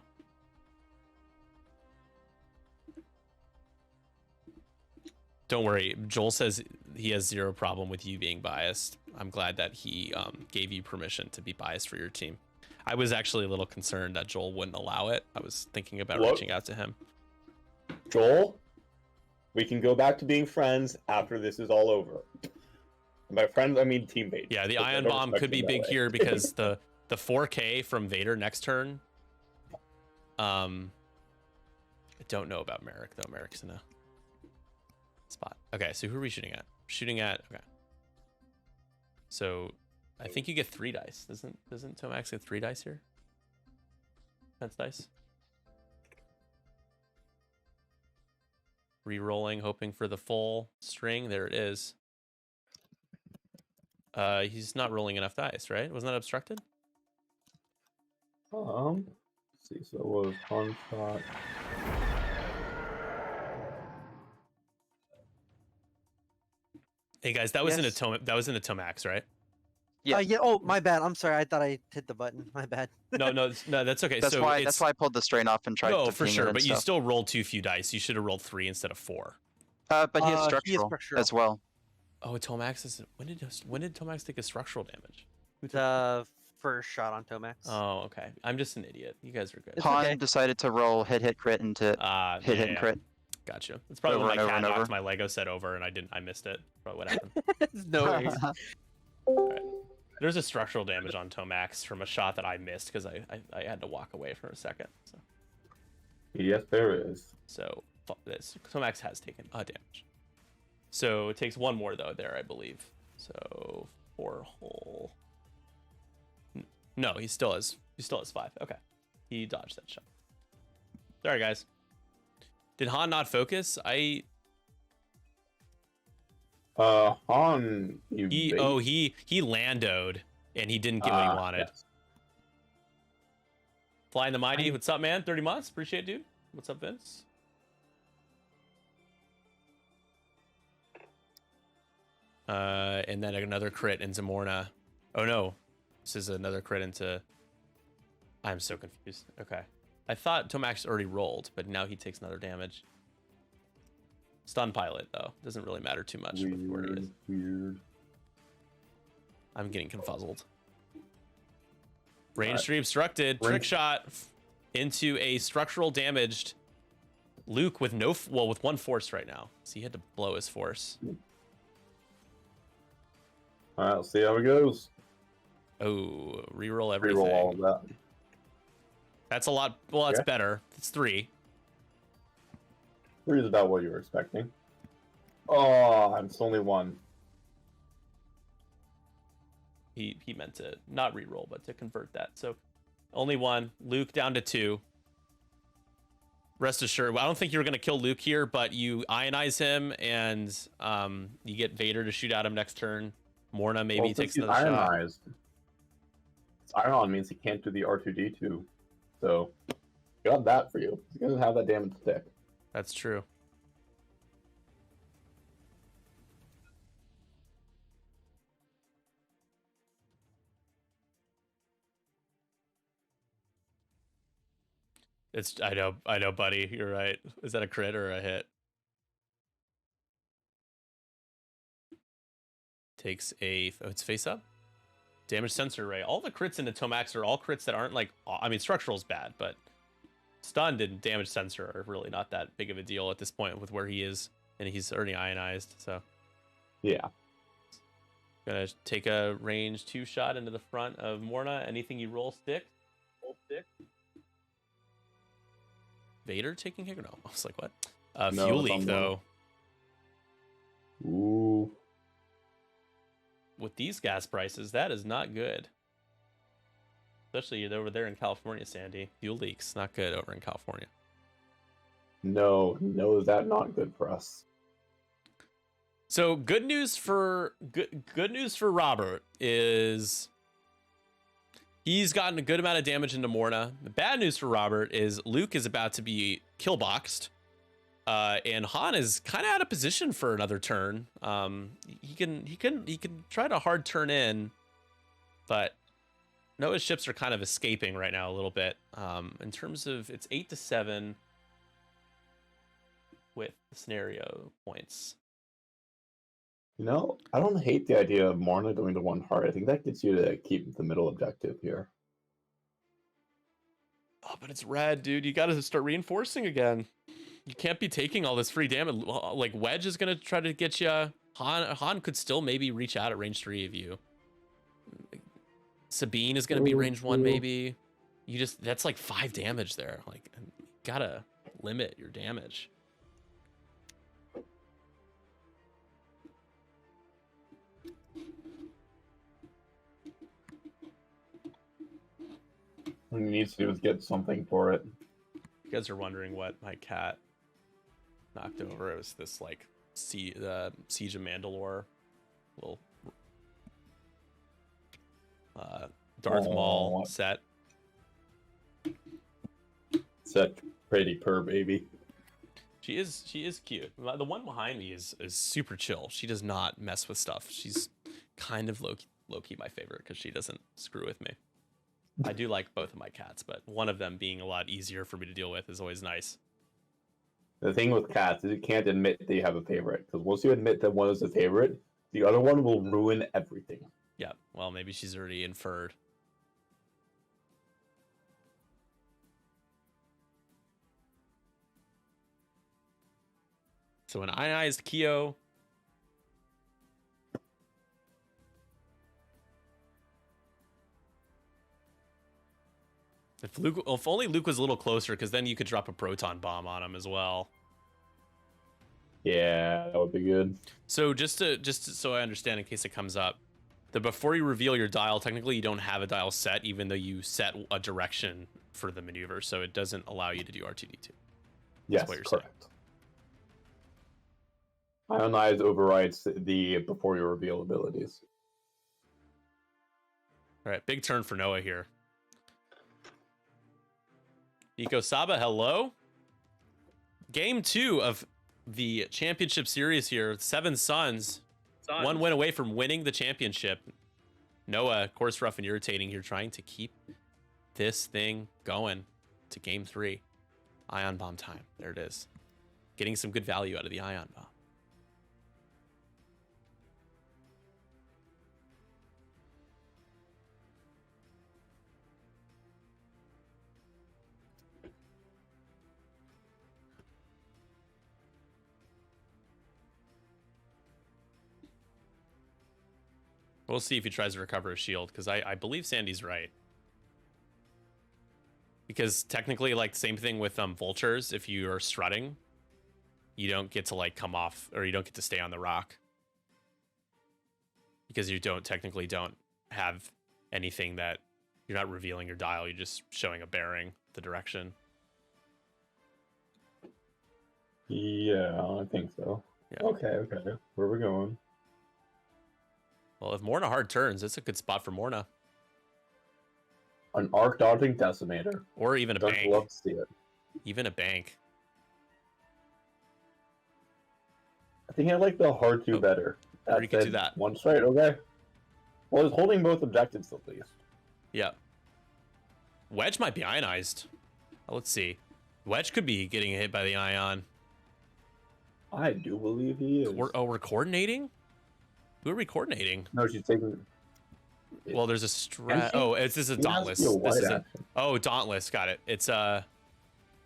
Don't worry, Joel says he has 0 problem with you being biased. I'm glad that he gave you permission to be biased for your team. I was actually a little concerned that Joel wouldn't allow it. I was thinking about reaching out to him. Joel, we can go back to being friends after this is all over. By friends, I mean teammates. Yeah, the ion bomb could be big here because the 4K from Vader next turn. I don't know about Merrick though. Merrick's in a spot. Okay, so who are we shooting at? Okay. So I think you get 3 dice. Doesn't Tomax get 3 dice here? Defense dice. Re-rolling, hoping for the full string. There it is. He's not rolling enough dice, right? Wasn't that obstructed? Let's see, so it was one shot. Hey guys, that was in a Tomax, right? Yeah. Yeah. Oh, my bad. I'm sorry. I thought I hit the button. My bad. No, that's okay. That's why I pulled the strain off and tried to for ping it sure, and but you stuff. still rolled too few dice. You should have rolled 3 instead of 4. But he has He is structural structural. as well. Oh, Tomax is when did Tomax take a structural damage? The first shot on Tomax. Oh, okay. I'm just an idiot. You guys are good. It's Han okay. decided to roll hit crit into hit and crit. Gotcha. It's probably Over when and my over cat and knocked over. my Lego set over and I missed it. Probably what happened. No worries. Right. There's a structural damage on Tomax from a shot that I missed because I had to walk away for a second. So Yes, there is. Tomax has taken a damage. So it takes 1 more though there, I believe. So 4 whole. No, he still has 5. Okay, he dodged that shot. Sorry guys. Did Han not focus? Han, He landoed and he didn't get what he wanted. Yes. Flying the Mighty, what's up, man? 30 months, appreciate it, dude. What's up, Vince? And then another crit into Morna. Oh no, this is another crit into. I'm so confused. Okay, I thought Tomax already rolled, but now he takes another damage. Stun pilot though doesn't really matter too much with where he is. Weird. I'm getting confuzzled. Range 3 obstructed. Trick shot into a structural damaged Luke with with 1 force right now. So he had to blow his force. All right, let's see how it goes. Oh, reroll everything. Reroll all of that. That's a lot. Well, that's better. It's 3. 3 is about what you were expecting. Oh, it's only 1. He meant to not reroll, but to convert that. So only 1. Luke down to 2. Rest assured, I don't think you were going to kill Luke here, but you ionize him and you get Vader to shoot at him next turn. Morna maybe takes another shot. Ionized. It's ion means he can't do the R2D2. So, got that for you. He's going to have that damage stick. That's true. I know, buddy. You're right. Is that a crit or a hit? Takes a... Oh, it's face up? Damage sensor array. All the crits into Tomax are all crits that aren't like... I mean, structural's bad, but stunned and damage sensor are really not that big of a deal at this point with where he is. And he's already ionized, so... Yeah. Gonna take a range 2 shot into the front of Morna. Anything you roll stick? Roll stick. Vader taking hit? No, I was like, what? No, fuel leak, though. Ooh. With these gas prices, that is not good. Especially over there in California, Sandy. Fuel leaks, not good over in California. No, is that not good for us? So good news for Robert is he's gotten a good amount of damage into Morna. The bad news for Robert is Luke is about to be killboxed. And Han is kind of out of position for another turn. He can try to hard turn in, but Noah's ships are kind of escaping right now a little bit. In terms of it's 8-7 with scenario points. You know, I don't hate the idea of Morna going to 1 heart. I think that gets you to keep the middle objective here. Oh, but it's red, dude. You got to start reinforcing again. You can't be taking all this free damage. Like, Wedge is going to try to get you. Han could still maybe reach out at range 3 of you. Sabine is going to be range 1, maybe. That's like 5 damage there. Like, you got to limit your damage. What he needs to do is get something for it. You guys are wondering what my cat knocked over. It was this like Siege of Mandalore little Darth Maul set. Set pretty purr, baby. She is cute. The one behind me is super chill. She does not mess with stuff. She's kind of low key my favorite because she doesn't screw with me. I do like both of my cats, but one of them being a lot easier for me to deal with is always nice. The thing with cats is you can't admit that you have a favorite, because once you admit that one is a favorite, the other one will ruin everything. Yeah, well, maybe she's already inferred. So an ionized Kyo. If only Luke was a little closer, because then you could drop a proton bomb on him as well. Yeah, that would be good. So just so I understand, in case it comes up, that before you reveal your dial, technically you don't have a dial set, even though you set a direction for the maneuver, so it doesn't allow you to do R2D2. Yes, what you're correct. Ionize overrides the before you reveal abilities. All right, big turn for Noah here. Iko Saba, hello. Game 2 of the championship series here. 7 Suns. 1 win away from winning the championship. Noah, Coarse, Rough, and Irritating here, trying to keep this thing going to Game 3. Ion Bomb time. There it is. Getting some good value out of the Ion Bomb. We'll see if he tries to recover a shield, because I believe Sandy's right. Because technically, like, same thing with vultures, if you are strutting, you don't get to, like, come off, or you don't get to stay on the rock. Because you technically don't have anything that, you're not revealing your dial, you're just showing a bearing, the direction. Yeah, I think so. Yeah. Okay. Where are we going? Well, if Morna hard turns, it's a good spot for Morna. An arc dodging decimator. Or even a bank. Love to see it. Even a bank. I think I like the hard 2 better. Or you could do that. 1 straight, okay. Well, it's holding both objectives at least. Yeah. Wedge might be ionized. Let's see. Wedge could be getting hit by the ion. I do believe he is. We're coordinating? Who are we coordinating? No, she's taking. Well, there's a strat. Oh, this is a Dauntless. This is a. Oh, Dauntless. Got it. It's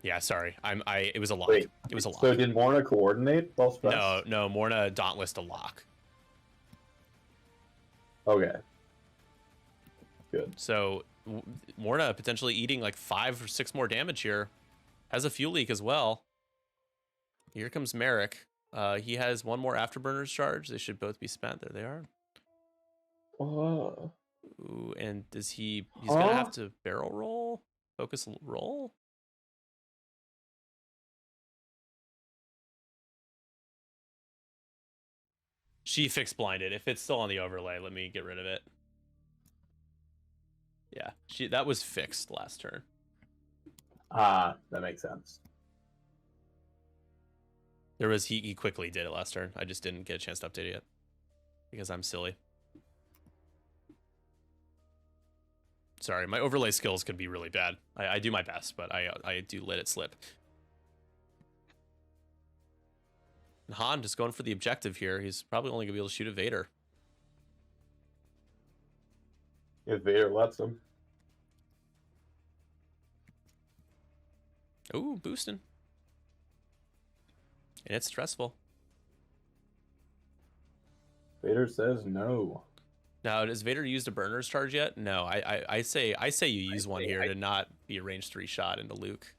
Yeah, sorry. It was a lock. Wait, it was a lock. So did Morna coordinate while stressed? No. Morna Dauntless to lock. Okay. Good. So Morna potentially eating like 5 or 6 more damage here. Has a fuel leak as well. Here comes Merrick. He has 1 more afterburners charge. They should both be spent. There they are. Oh. Ooh, and does he's gonna have to barrel roll? Focus roll? She fixed blinded. If it's still on the overlay, let me get rid of it. Yeah, that was fixed last turn. That makes sense. There was he quickly did it last turn. I just didn't get a chance to update it yet because I'm silly. Sorry, my overlay skills could be really bad. I do my best, but I do let it slip. And Han just going for the objective here. He's probably only gonna be able to shoot a Vader. If Vader lets him. Ooh, boosting. And it's stressful. Vader says no. Now, has Vader used a burner's charge yet? No, I say you use one here to not be a range 3 shot into Luke.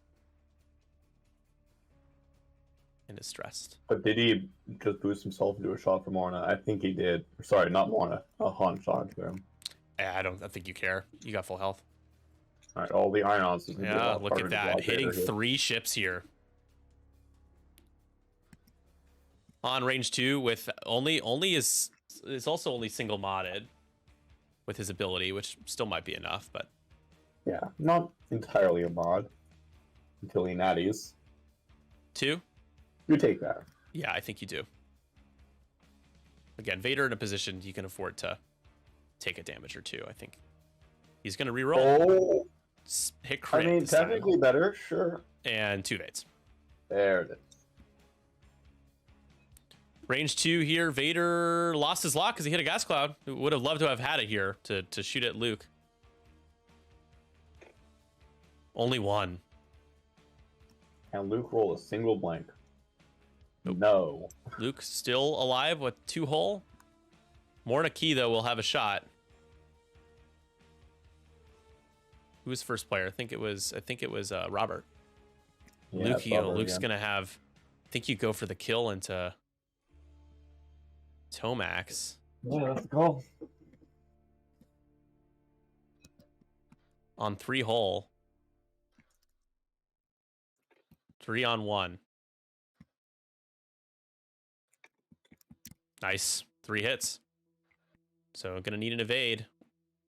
And is stressed. But did he just boost himself into a shot for Morna? I think he did. Sorry, not Morna. A Han shot to him. I think you care. You got full health. All right, all the ions. Yeah, look at that. Hitting 3 ships here. On range 2 with it's also only single modded with his ability, which still might be enough, but yeah, not entirely a mod until he natties. 2? You take that. Yeah, I think you do. Again, Vader in a position he can afford to take a damage or 2. I think he's gonna reroll. Oh, hit crit. I mean, technically better, sure. And 2 Vades. There it is. Range 2 here. Vader lost his lock because he hit a gas cloud. Would have loved to have had it here to shoot at Luke. Only 1. Can Luke roll a single blank? Nope. No. Luke still alive with 2 hull. Morna Key, though, will have a shot. Who was first player? I think it was Robert. Yeah, Luke's gonna have. I think you go for the kill into Tomax. Yeah, that's the call. On 3 hull. 3 on 1. Nice. 3 hits. So gonna need an evade.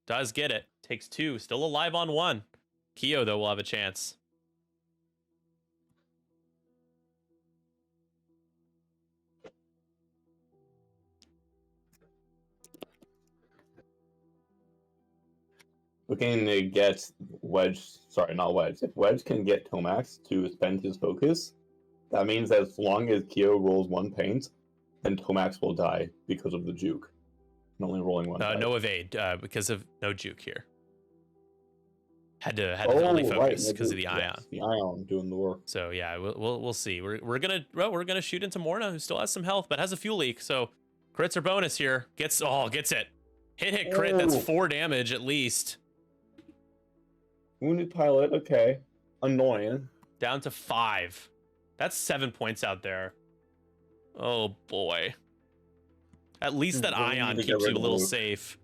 Does get it. Takes 2. Still alive on 1. Keo, though, will have a chance. Looking to get Wedge. Sorry, not Wedge. If Wedge can get Tomax to spend his focus, that means as long as Keo rolls 1 paint, then Tomax will die because of the juke. And only rolling 1. No evade because of no juke here. Had to only focus because of the ion. Yes, the ion doing the work. So yeah, we'll see. We're gonna shoot into Morna, who still has some health but has a fuel leak. So crits are bonus here. Gets it. Hit crit. That's 4 damage at least. Wounded pilot. Okay, annoying. Down to 5. That's 7 points out there. Oh boy. At least that ion keeps you a little safe.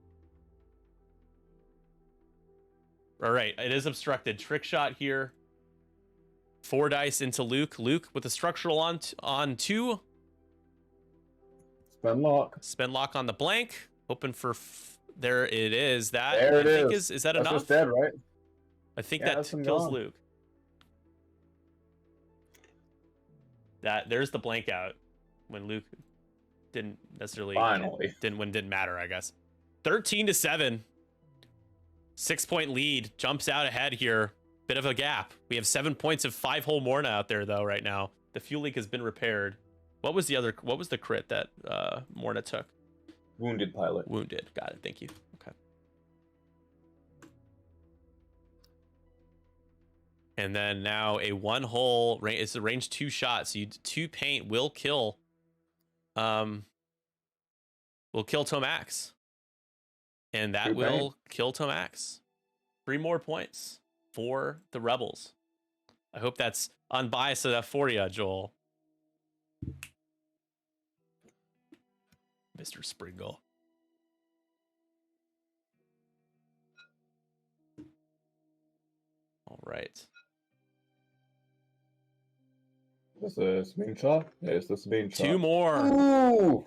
All right, it is obstructed. Trick shot here. 4 dice into Luke. Luke with a structural on 2. Spend lock on the blank. Hoping for there it is. That there it I think is that That's enough? just dead, right? I think that kills Luke. There's the blank out when Luke didn't necessarily didn't matter, I guess. 13-7. 6-point lead. Jumps out ahead here. Bit of a gap. We have 7 points of 5-hole Morna out there though right now. The fuel leak has been repaired. What was the crit that Morna took? Wounded pilot. Wounded. Got it. Thank you. Okay. And then now a 1-hole range. It's a range 2 shot. So 2 paint will kill. Will kill Tomax. And that will kill Tomax. 3 more points for the Rebels. I hope that's unbiased enough for you, Joel. Mr. Springle. All right. Is this a main shot? Yes, this is main shot. 2 more. Ooh!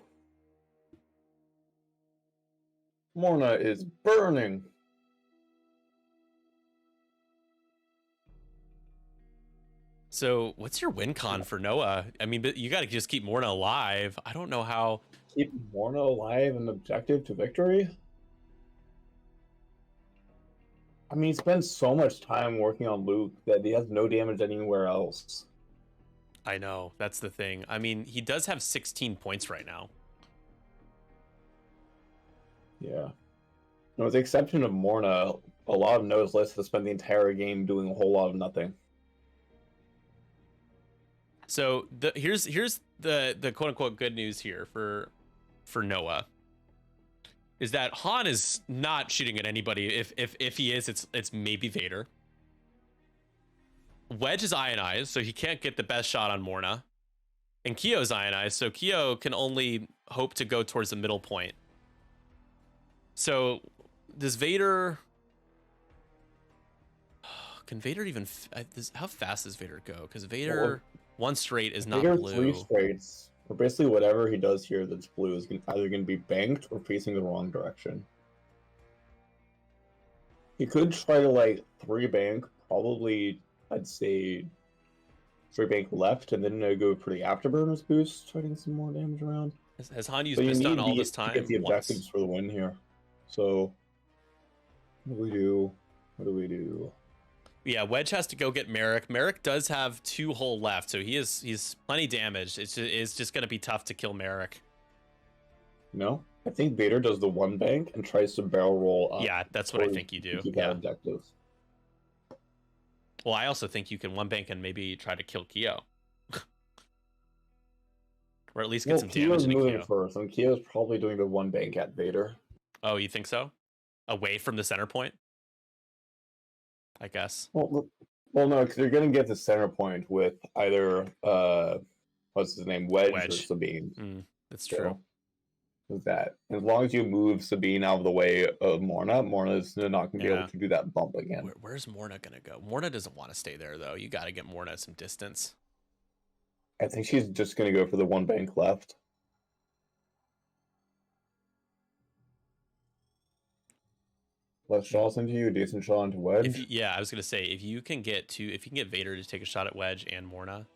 Morna is burning. So what's your win con for Noah? I mean, but you got to just keep Morna alive. I don't know how. Keep Morna alive and objective to victory? I mean, he spends so much time working on Luke that he has no damage anywhere else. I know. That's the thing. I mean, he does have 16 points right now. Yeah. No, with the exception of Morna, a lot of Noah's lists have spent the entire game doing a whole lot of nothing. So here's the quote unquote good news here for Noah is that Han is not shooting at anybody. If he is, it's maybe Vader. Wedge is ionized, so he can't get the best shot on Morna. And Kyo's ionized, so Kyo can only hope to go towards the middle point. So does Vader? Can Vader even? How fast does Vader go? Because Vader one straight is not Vader blue. 3 straights, or basically whatever he does here that's blue is either going to be banked or facing the wrong direction. He could try to like 3 bank, probably I'd say 3 bank left, and then go for the afterburners boost, trying some more damage around. Has Han used Piston all this time? To get the objectives for the win here. So, what do we do? What do we do? Yeah, Wedge has to go get Merrick. Merrick does have 2 hull left, so he's plenty damaged. It's just going to be tough to kill Merrick. No, I think Vader does the 1 bank and tries to barrel roll up. Yeah, that's what I think you do. Yeah. Objectives. Well, I also think you can 1 bank and maybe try to kill Kyo. Or at least get some damage into moving Kyo. first, and Kyo's probably doing the 1 bank at Vader. Oh, you think so? Away from the center point? I guess. Well, no, because you're going to get the center point with either, what's his name, Wedge or Sabine. That's true. With that. As long as you move Sabine out of the way of Morna's not going to be able to do that bump again. Where's Morna going to go? Morna doesn't want to stay there, though. You got to get Morna some distance. I think she's just going to go for the 1 bank left. Less shots into you, decent shot into Wedge. Yeah, I was gonna say if you can get Vader to take a shot at Wedge and Morna.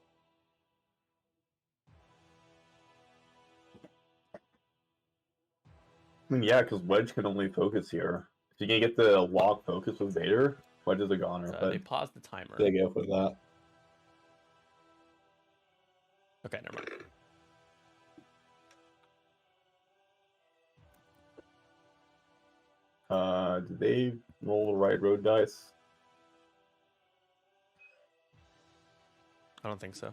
I mean, yeah, because Wedge can only focus here. If you can get the lock focus with Vader, Wedge is a goner. They paused the timer. They go for that. Okay, never mind. Did they roll the right road dice? I don't think so.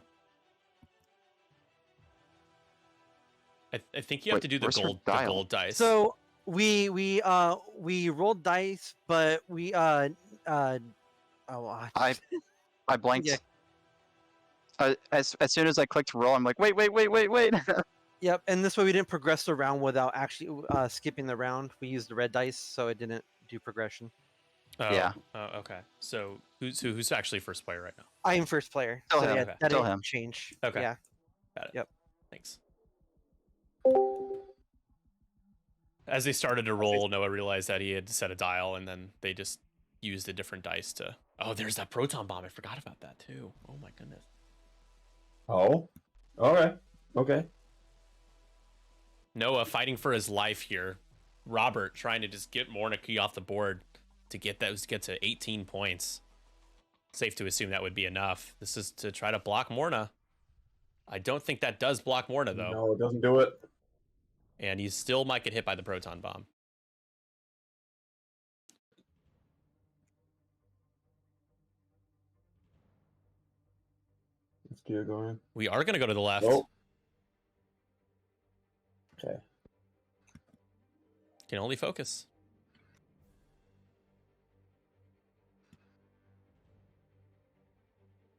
I think you have to do the gold dice. So we rolled dice, but we I blanked. Yeah. As soon as I clicked roll, I'm like, wait. Yep, and this way we didn't progress the round without actually skipping the round. We used the red dice, so it didn't do progression. Oh, yeah. Oh, okay. So who's actually first player right now? I am first player. Still so him. yeah, Okay. that Still didn't him. change. Okay. Yeah. Got it. Yep. Thanks. As they started to roll, Noah realized that he had set a dial, and then they just used a different dice to. Oh, there's that proton bomb. I forgot about that too. Oh my goodness. Oh, okay, okay. Noah fighting for his life here. Robert trying to just get Morna key off the board to get to 18 points. Safe to assume that would be enough. This is to try to block Morna. I don't think that does block Morna, though. No, it doesn't do it. And he still might get hit by the proton bomb. Let's get it going. We are going to go to the left. Nope. Okay. Can only focus.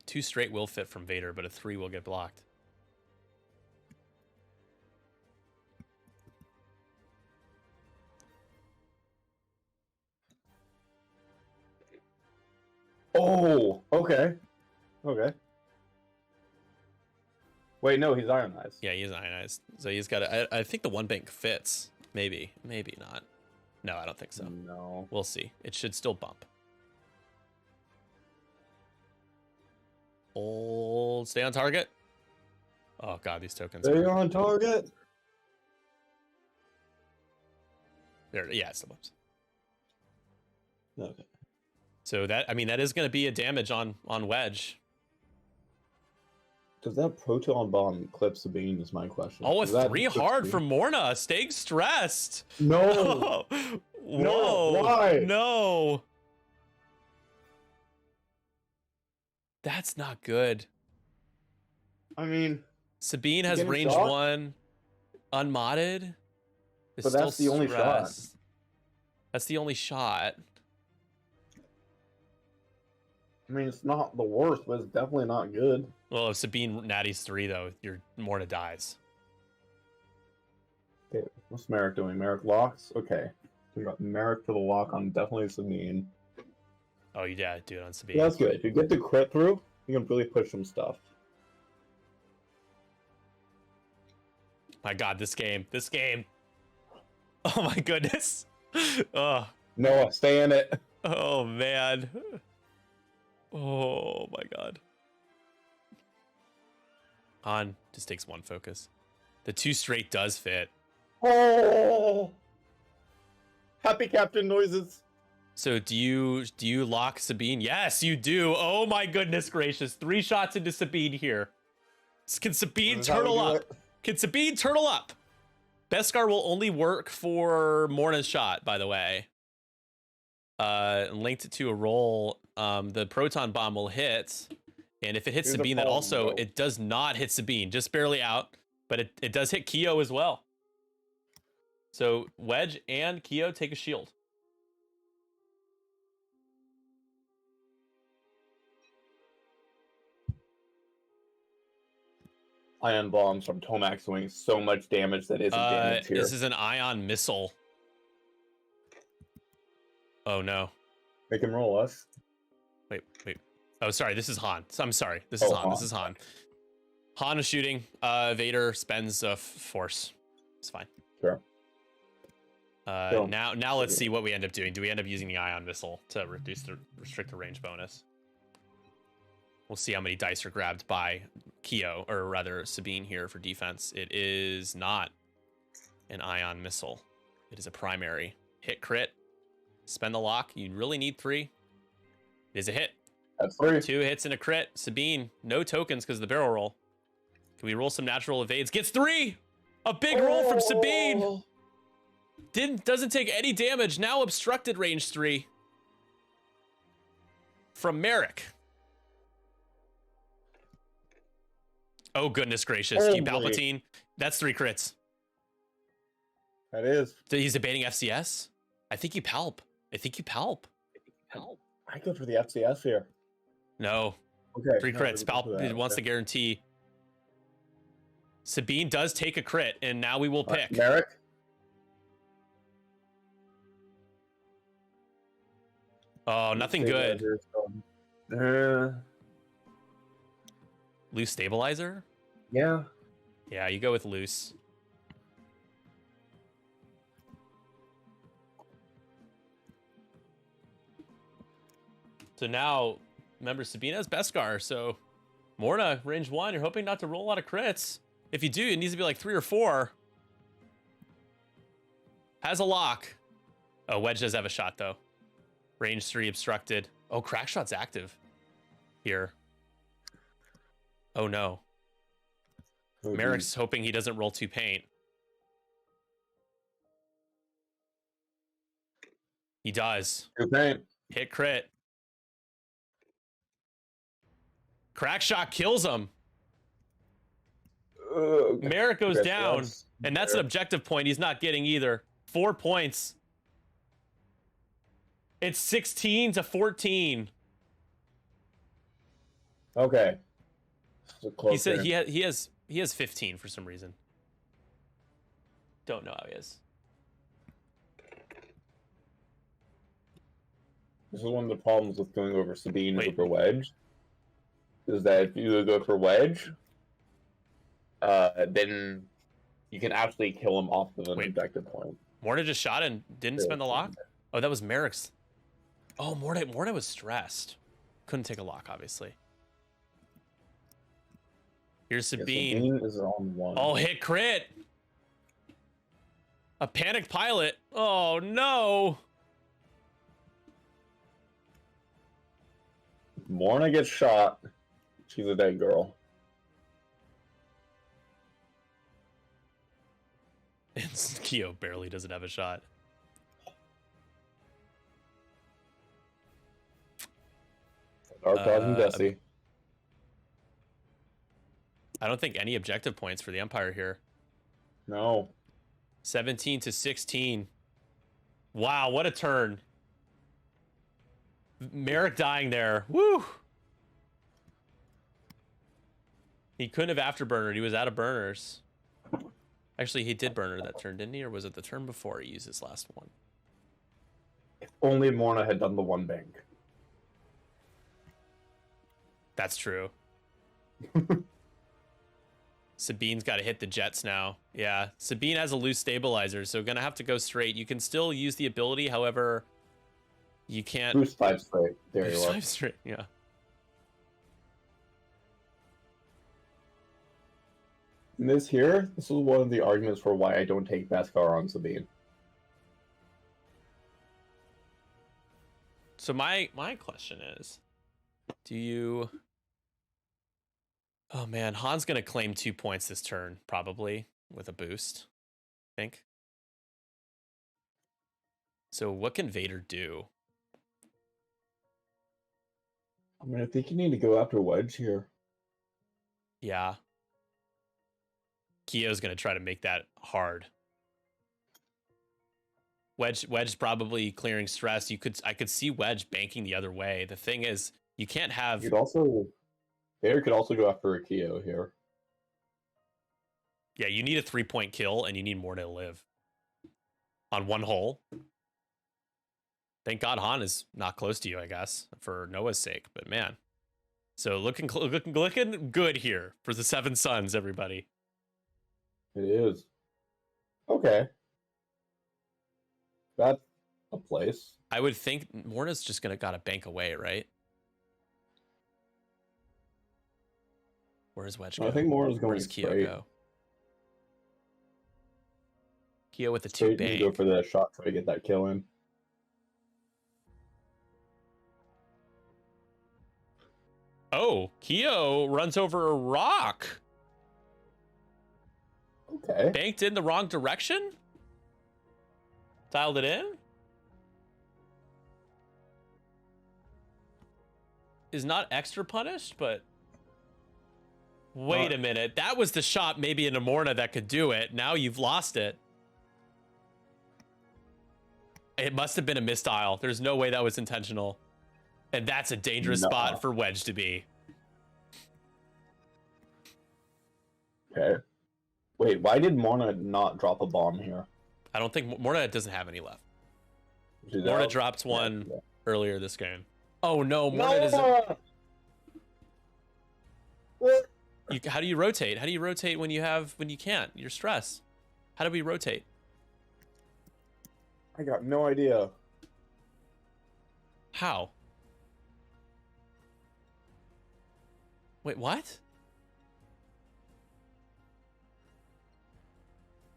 Two straight will fit from Vader, but a 3 will get blocked. Oh, okay. Okay. Wait, no, he's ionized. Yeah, he's ionized. So he's got I think the one bank fits. Maybe. Maybe not. No, I don't think so. No. We'll see. It should still bump. Hold. Stay on target. Oh, God, these tokens. Stay on target. There, yeah, it still bumps. Okay. So that, I mean, that is going to be a damage on Wedge. Does that proton bomb clip Sabine is my question. Oh, a Does that 3 clip hard Sabine? from Morna. Staying stressed. No. Whoa. No, why? No. That's not good. I mean, Sabine has getting range shot? 1 unmodded. It's But that's still the only shot. stressed. That's the only shot. I mean, it's not the worst, but it's definitely not good. Well, if Sabine natties 3, though, your Morna dies. Okay, what's Merrick doing? Merrick locks? Okay. We got Merrick for the lock on definitely Sabine. Oh, yeah, do it on Sabine. Yeah, that's good. If you get the crit through, you can really push some stuff. My God, this game. This game. Oh, my goodness. Oh, Noah, stay in it. oh man. Oh, my God. Han just takes 1 focus. The 2 straight does fit. Oh! Happy Captain noises. So do you lock Sabine? Yes, you do. Oh my goodness gracious. 3 shots into Sabine here. Can Sabine This is how we turtle do up? it. Can Sabine turtle up? Beskar will only work for Morna's shot, by the way. Linked to a roll, the proton bomb will hit. And if it hits Here's a Sabine, then problem, also though. it does not hit Sabine, just barely out. But it does hit Kyo as well. So Wedge and Kyo take a shield. Ion bombs from Tomax doing so much damage that isn't damage here. This is an ion missile. Oh no. Make him roll us. Wait. Oh, sorry. This is Han. I'm sorry. This is Oh, Han. This is Han. Han is shooting. Vader spends a force. It's fine. Sure. Sure. Now let's see what we end up doing. Do we end up using the ion missile to restrict the range bonus? We'll see how many dice are grabbed by Kyo, or rather Sabine here for defense. It is not an ion missile. It is a primary. Hit crit. Spend the lock. You really need 3. It is a hit. That's 3. 2 hits and a crit. Sabine, no tokens because of the barrel roll. Can we roll some natural evades? Gets 3! A big roll from Sabine! Doesn't take any damage. Now obstructed range 3. From Merrick. Oh, goodness gracious. You Holy. Palpatine. That's 3 crits. That is. He's evading FCS? I think you palp. I go for the FCS here. No. Okay. 3 no, crits. we'll go for that. Palp wants to guarantee. Sabine does take a crit, and now we will pick. Merrick? Oh, nothing good. Loose stabilizer? Yeah. Yeah, you go with loose. So now, remember, Sabine has Beskar, so Morna, range 1, you're hoping not to roll a lot of crits. If you do, it needs to be like 3 or 4. Has a lock. Oh, Wedge does have a shot, though. Range 3 obstructed. Oh, Crackshot's active. here. Oh no. Oh, Merrick's hoping he doesn't roll 2 paint. He does. Good paint. Hit crit. Crack shot kills him. Merrick goes Okay, down, and that's an objective point he's not getting either. 4 points. It's 16 to 14. Okay. He said he has 15 for some reason. Don't know how he is. This is one of the problems with going over Sabine over Wedge. Is that if you go for Wedge, then you can actually kill him off of an objective point. Morna just shot and didn't spend the lock? Oh, that was Merrick's. Oh, Morna was stressed. Couldn't take a lock, obviously. Here's Sabine. Sabine is on 1. Oh, hit crit. A panicked pilot. Oh, no. Morna gets shot. She's a dead girl. And Kyo barely doesn't have a shot. Dark Dog and Jesse. I don't think any objective points for the Empire here. No. 17 to 16. Wow, what a turn. Merrick dying there. Woo! He couldn't have afterburnered. He was out of burners. Actually, he did burner that turn, didn't he? Or was it the turn before he used his last one? If only Morna had done the 1 bank. That's true. Sabine's got to hit the jets now. Yeah, Sabine has a loose stabilizer, so gonna have to go straight. You can still use the ability, however, you can't... Boost 5 straight. There you Boost are. 5 straight, yeah. This is one of the arguments for why I don't take Beskar on Sabine. So my question is, do you... Oh man, Han's gonna claim 2 points this turn, probably, with a boost, I think. So what can Vader do? I mean, I think you need to go after Wedge here. Yeah. Kyo's gonna try to make that hard. Wedge probably clearing stress. I could see Wedge banking the other way. The thing is, you can't have... Vader could also go after a Kyo here. Yeah, you need a 3-point kill, and you need more to live. On 1 hole. Thank God Han is not close to you, I guess, for Noah's sake. But man, so looking good here for the 7 Sons, everybody. It is. Okay. That's a place. I would think Morna's just gotta bank away, right? Where's Wedge go? I think Morna's going Where does Kyo straight. go? Kyo with the 2 bank. Go for the shot, try to get that kill in. Oh, Kyo runs over a rock. Okay. Banked in the wrong direction? Dialed it in? Is not extra punished, but... Wait a minute. That was the shot maybe in a Morna that could do it. Now you've lost it. It must have been a misdial. There's no way that was intentional. And that's a dangerous spot for Wedge to be. Okay. Wait, why did Morna not drop a bomb here? I don't think Morna doesn't have any left. Morna dropped one earlier this game. Oh no, Morna doesn't. What? How do you rotate? How do you rotate when you can't? You're stressed. How do we rotate? I got no idea. How? Wait, what?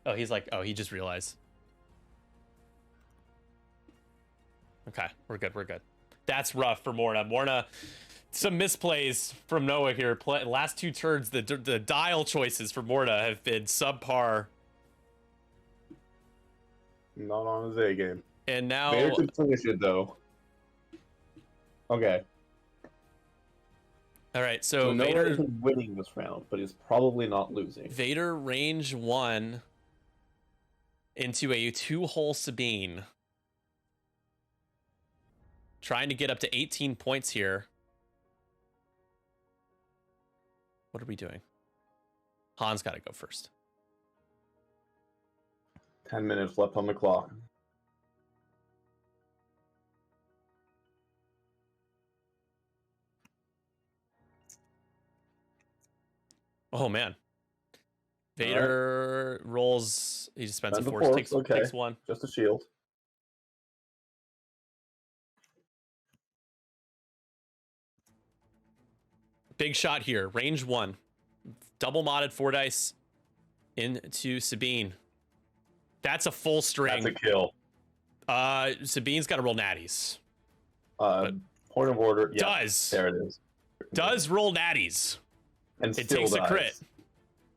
Oh, he's like, oh, he just realized. Okay, we're good. That's rough for Morna. Morna some misplays from Noah here. Last two turns, the dial choices for Morta have been subpar. Not on his A game. And now Vader could finish it though. Okay. All right, so Noah Vader isn't winning this round, but he's probably not losing. Vader range 1 into a 2-hole Sabine. Trying to get up to 18 points here. What are we doing? Han's got to go first. 10 minutes left on the clock. Oh man. Vader rolls. He just spends a Spends a force, force, takes one. Just a shield. Big shot here. Range 1. Double modded 4 dice into Sabine. That's a full string. That's a kill. Sabine's got to roll natties. Point of order. Yeah, Does. there it is. Does roll natties. And It still takes a dies. crit.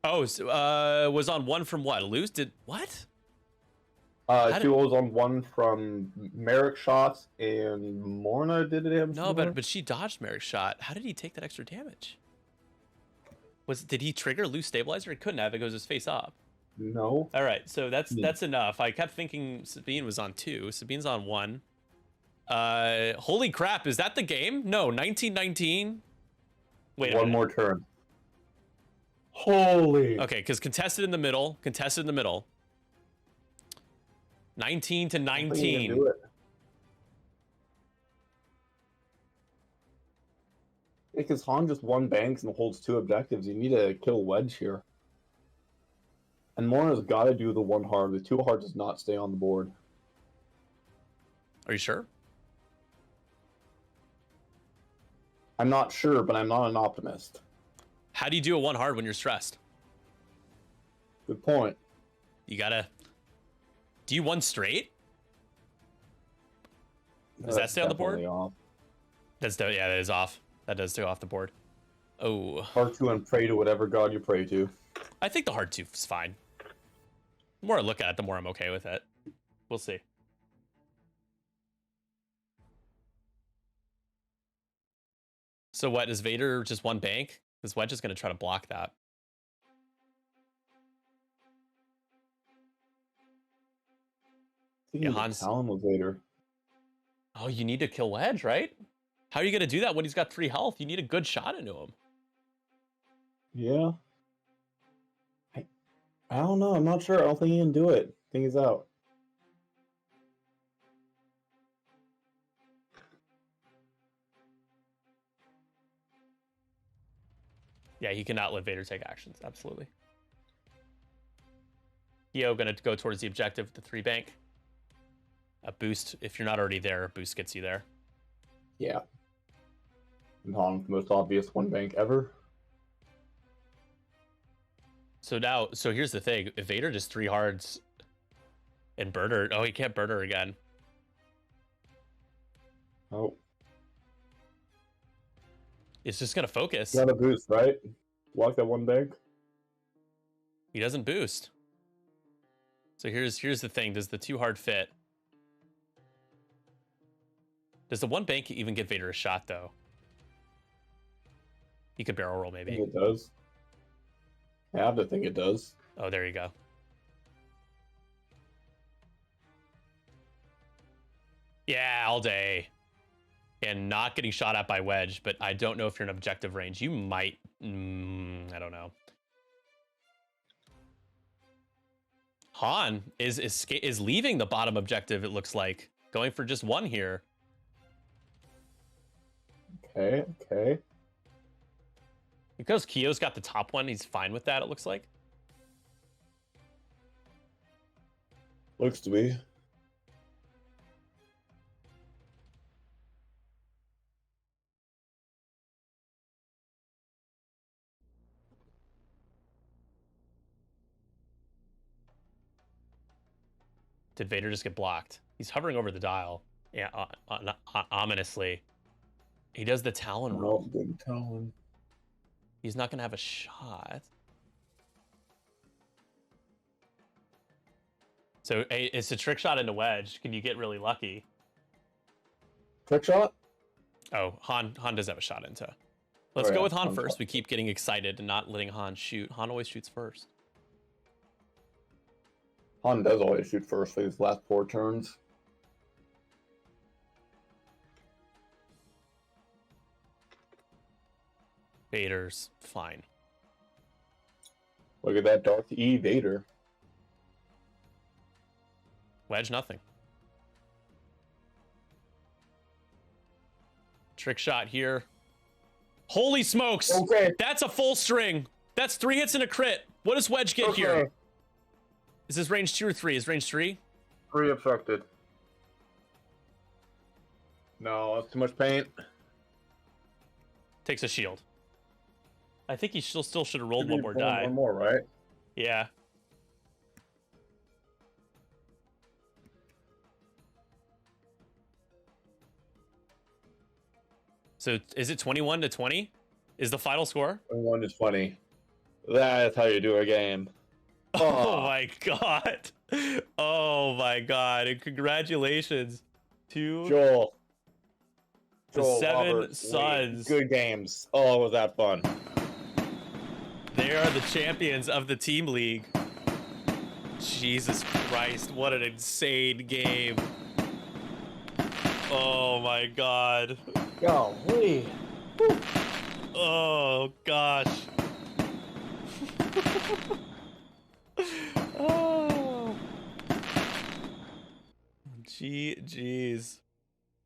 Oh, was on 1 from what? Lose? Did what? Two was on 1 from Merrick shots, and Morna did it him. No, but she dodged Merrick's shot. How did he take that extra damage? Did he trigger loose stabilizer? He couldn't have. It goes his face up. No. All right, so that's enough. I kept thinking Sabine was on 2. Sabine's on 1. Holy crap! Is that the game? No, 1919. Wait. One more turn. Holy. Okay, because contested in the middle. 19 to 19. Do it. Because Han just 1 banks and holds 2 objectives. You need to kill Wedge here. And Morna's got to do the 1 hard. The 2 hard does not stay on the board. Are you sure? I'm not sure, but I'm not an optimist. How do you do a 1 hard when you're stressed? Good point. You gotta. Do you 1 straight? Does that stay on the board? Definitely off. Yeah, that is off. That does go off the board. Oh. Hard 2 and pray to whatever god you pray to. I think the hard 2 is fine. The more I look at it, the more I'm okay with it. We'll see. So what, is Vader just 1 bank? Because Wedge is going to try to block that. Yeah, Han's- Talon was later. Oh, you need to kill Wedge, right? How are you going to do that when he's got 3 health? You need a good shot into him. Yeah. I don't know. I'm not sure. I don't think he can do it. I think he's out. Yeah, he cannot let Vader take actions. Absolutely. Io going to go towards the objective, the 3 bank. A boost, if you're not already there, a boost gets you there. Yeah. And Han's most obvious 1 bank ever. So here's the thing. If Vader just 3 hards and burner, he can't burner again. Oh. It's just gonna focus. Got a boost, right? Block that 1 bank. He doesn't boost. So here's the thing. Does the 2 hard fit? Does the 1 bank even get Vader a shot though? He could barrel roll I maybe. think it does. I have to think it does. Oh, there you go. Yeah, all day. And not getting shot at by Wedge, but I don't know if you're in objective range. You might. I don't know. Han is leaving the bottom objective, it looks like. Going for just 1 here. Okay. Because Kyo's got the top one, he's fine with that, it looks like. Looks to be. Did Vader just get blocked? He's hovering over the dial. Yeah, ominously. He does the Talon Oh, roll. big Talon. He's not going to have a shot. So it's a trick shot into wedge. Can you get really lucky? Trick shot? Oh, Han does have a shot into. Let's Oh, go yeah, with Han Han first. shot. We keep getting excited and not letting Han shoot. Han always shoots first. Han does always shoot first for these last 4 turns. Vader's fine. Look at that Darth E. Vader. Wedge, nothing. Trick shot here. Holy smokes! Okay. That's a full string. That's 3 hits and a crit. What does Wedge get here? Is this range 2 or 3? Is range 3? 3 affected. No, that's too much paint. Takes a shield. I think he still should have rolled Should one be more pulling die. One more, right? Yeah. So is it 21 to 20? Is the final score? 1 is 20. That's how you do a game. Oh my god. Oh my god. And congratulations to Joel. the Joel, 7 Robert, Sons. Good games. Oh, was that fun? They are the champions of the team league. Jesus Christ, what an insane game. Oh my god. Golly. Oh gosh. Oh. Jeez.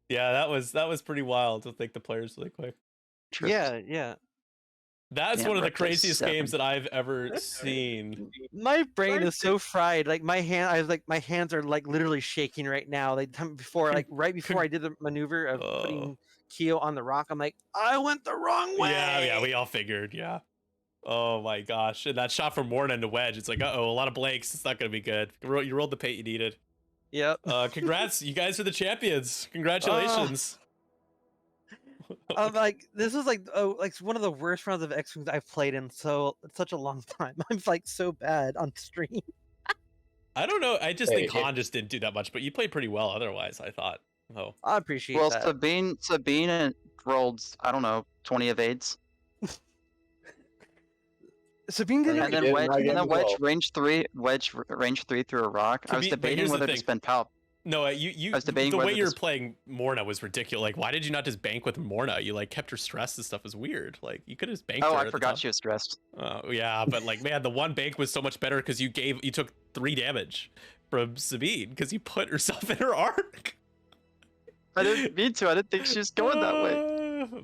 Yeah, that was pretty wild to think the players really quick. Yeah. That's Yeah, one of the Rick was craziest 7. games that I've ever seen. My brain is so fried. Like my hands are like literally shaking right now. Like right before I did the maneuver of putting Keo on the rock, I'm like, I went the wrong way. Yeah, we all figured, yeah. Oh my gosh. And that shot from Morna into wedge, it's like, uh-oh, a lot of blanks. It's not gonna be good. You rolled the paint you needed. Yep. Congrats, you guys are the champions. Congratulations. I'm like, this is like one of the worst rounds of X-Wings I've played in such a long time. I'm like so bad on stream. I don't know. I just think Hey, Han just didn't do that much, but you played pretty well otherwise, I thought. Oh. I appreciate Well, that. Sabine rolled, I don't know, 20 evades. Sabine did And it. then Wedge well. range 3 through a rock. I was But debating here's the whether to thing. spend Pal. No, you I was debating the way whether you were this- playing Morna was ridiculous. Like, why did you not just bank with Morna? You like kept her stressed and stuff is weird. Like, you could have just banked Oh, her I at the forgot top. she was stressed. Oh yeah, but like, man, the one bank was so much better because you took 3 damage from Sabine because you put herself in her arc. I didn't mean to. I didn't think she was going that way.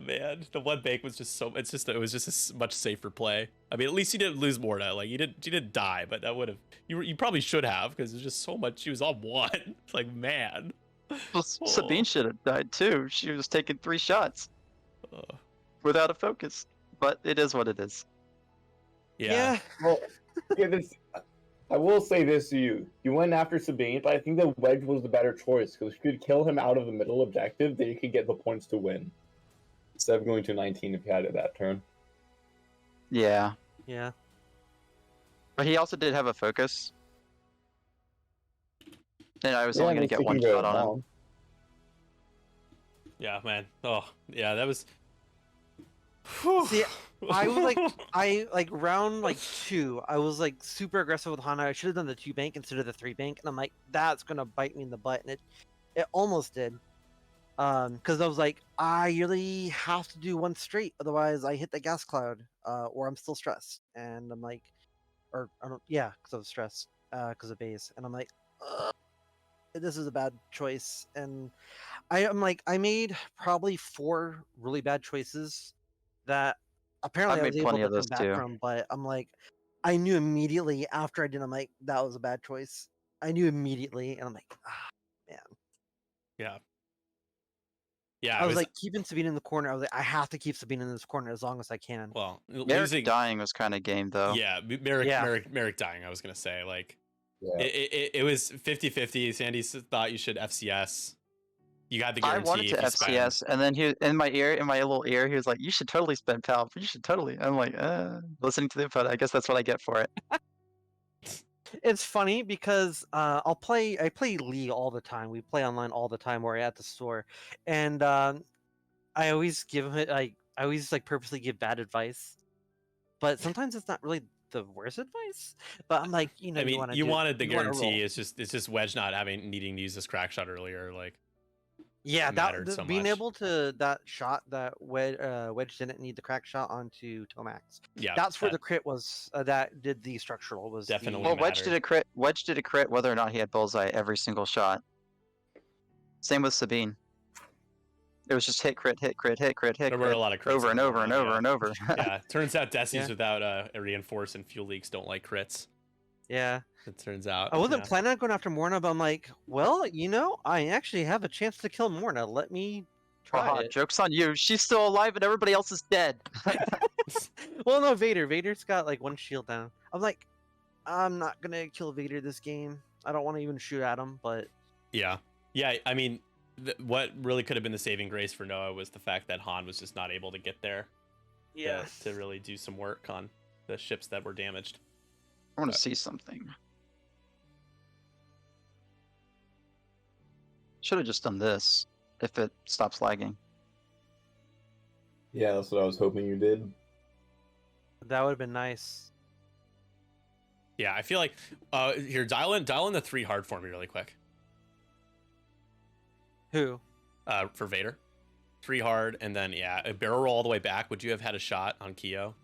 Man, the one bank was just it was just a much safer play. I mean, at least you didn't lose Morna. Like, you didn't die, but that would have you probably should have because there's just so much. She was on 1. It's like, man. Well, Sabine should have died too. She was taking 3 shots without a focus. But it is what it is. Yeah. Well, I will say this to you. You went after Sabine, but I think that Wedge was the better choice because if you could kill him out of the middle objective, then you could get the points to win. Instead of going to 19 if you had it that turn. Yeah. Yeah. But he also did have a focus. And I was only going to get 1 shot on him. Yeah, man. Oh, yeah, that was. See, I was round 2. I was like super aggressive with Hana. I should have done the 2 bank instead of the 3 bank, and I'm like, that's gonna bite me in the butt, and it almost did. Because I was like, I really have to do 1 straight, otherwise I hit the gas cloud, or I'm still stressed, and I'm like, or I don't, yeah, because I was stressed, because of base, and I'm like, ugh, this is a bad choice, and I'm like, I made probably 4 really bad choices that apparently I made was able plenty to of come those back too. from, but I'm like, I knew immediately after I did. I'm like, that was a bad choice. I knew immediately, and I'm like, ah, man. Yeah. Yeah, I was like keeping Sabine in the corner. I was like, I have to keep Sabine in this corner as long as I can. well, Merrick dying was kind of game though. Yeah, Merrick dying. I was gonna say, like, Yeah. it was 50-50. Sandy thought you should FCS. You got the I guarantee. wanted to if you spend- FCS, and then he in my little ear, he was like, "You should totally spend PAL. You should totally." I'm like, listening to the input. I guess that's what I get for it. It's funny because I play Lee all the time. We play online all the time. We're at the store, and I always give him it. I always like purposely give bad advice, but sometimes it's not really the worst advice. But I'm like, I mean, you wanted the you wanna guarantee. roll. It's just Wedge not needing to use this crack shot earlier. Like, Yeah, mattered so being much. able to that shot that Wedge didn't need the crack shot onto Tomax. yeah, That's where that the crit was. That did the structural was definitely Well, The, Wedge did a crit. Wedge did a crit whether or not he had bullseye every single shot. Same with Sabine. It was just hit crit, hit crit, hit crit, hit there were crit a lot of crits over in and the over and Morna, over yeah. and over. Yeah, turns out Desis Yeah. without a reinforce and fuel leaks don't like crits. yeah. It turns out. I wasn't yeah. planning on going after Morna, but I'm like, well, I actually have a chance to kill Morna. Let me try Haha, it. joke's on you. She's still alive and everybody else is dead. Well, no, Vader. Vader's got like one shield down. I'm like, I'm not gonna kill Vader this game. I don't want to even shoot at him, but Yeah. I mean, what really could have been the saving grace for Noah was the fact that Han was just not able to get there to really do some work on the ships that were damaged. I want to see something. Should have just done this if it stops lagging. Yeah, that's what I was hoping you did. that would have been nice. Yeah, I feel like here dial in the 3 hard for me really quick. Who? For Vader. 3 hard and then a barrel roll all the way back. Would you have had a shot on Kyo?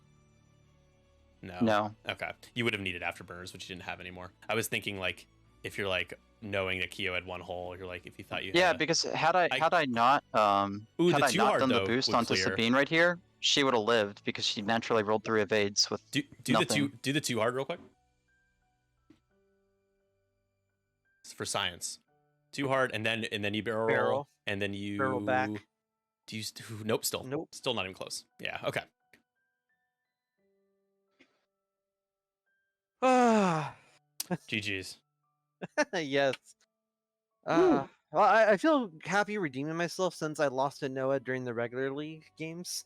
No. No. Okay. You would have needed afterburners, which you didn't have anymore. I was thinking like if you're like knowing that Kyo had one hole, you're like if you thought you Yeah, had because had I not Ooh, had the I too not hard, done the though, boost would onto clear. Sabine right here, she would have lived because she naturally rolled 3 evades with do nothing. the 2 hard real quick. It's for science. 2 hard and then you barrel roll Barrel. and then you Barrel back. Do you nope, still Nope. still not even close. Yeah, okay. Ah, GG's. yes. Well, I feel happy redeeming myself since I lost to Noah during the regular league games.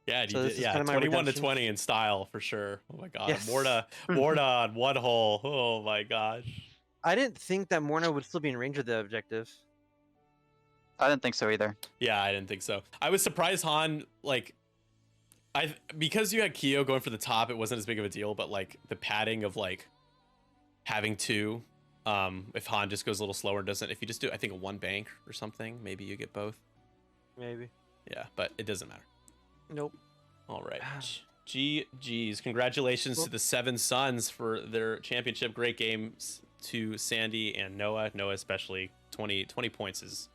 Yeah, So you this did, is yeah, kinda my 21 to redemption. 20 in style for sure. Oh my god. Yes. Morna on 1 hole. Oh my gosh. I didn't think that Morna would still be in range of the objective. I didn't think so either. Yeah, I didn't think so. I was surprised Han like because you had Kyo going for the top, it wasn't as big of a deal, but like the padding of like having 2 if Han just goes a little slower and doesn't, if you just do I think a 1 bank or something, maybe you get both. Maybe. Yeah, but it doesn't matter. Nope. All right. GG's. Congratulations to the 7 Sons for their championship. Great games to Sandy and Noah. Noah especially 20 points is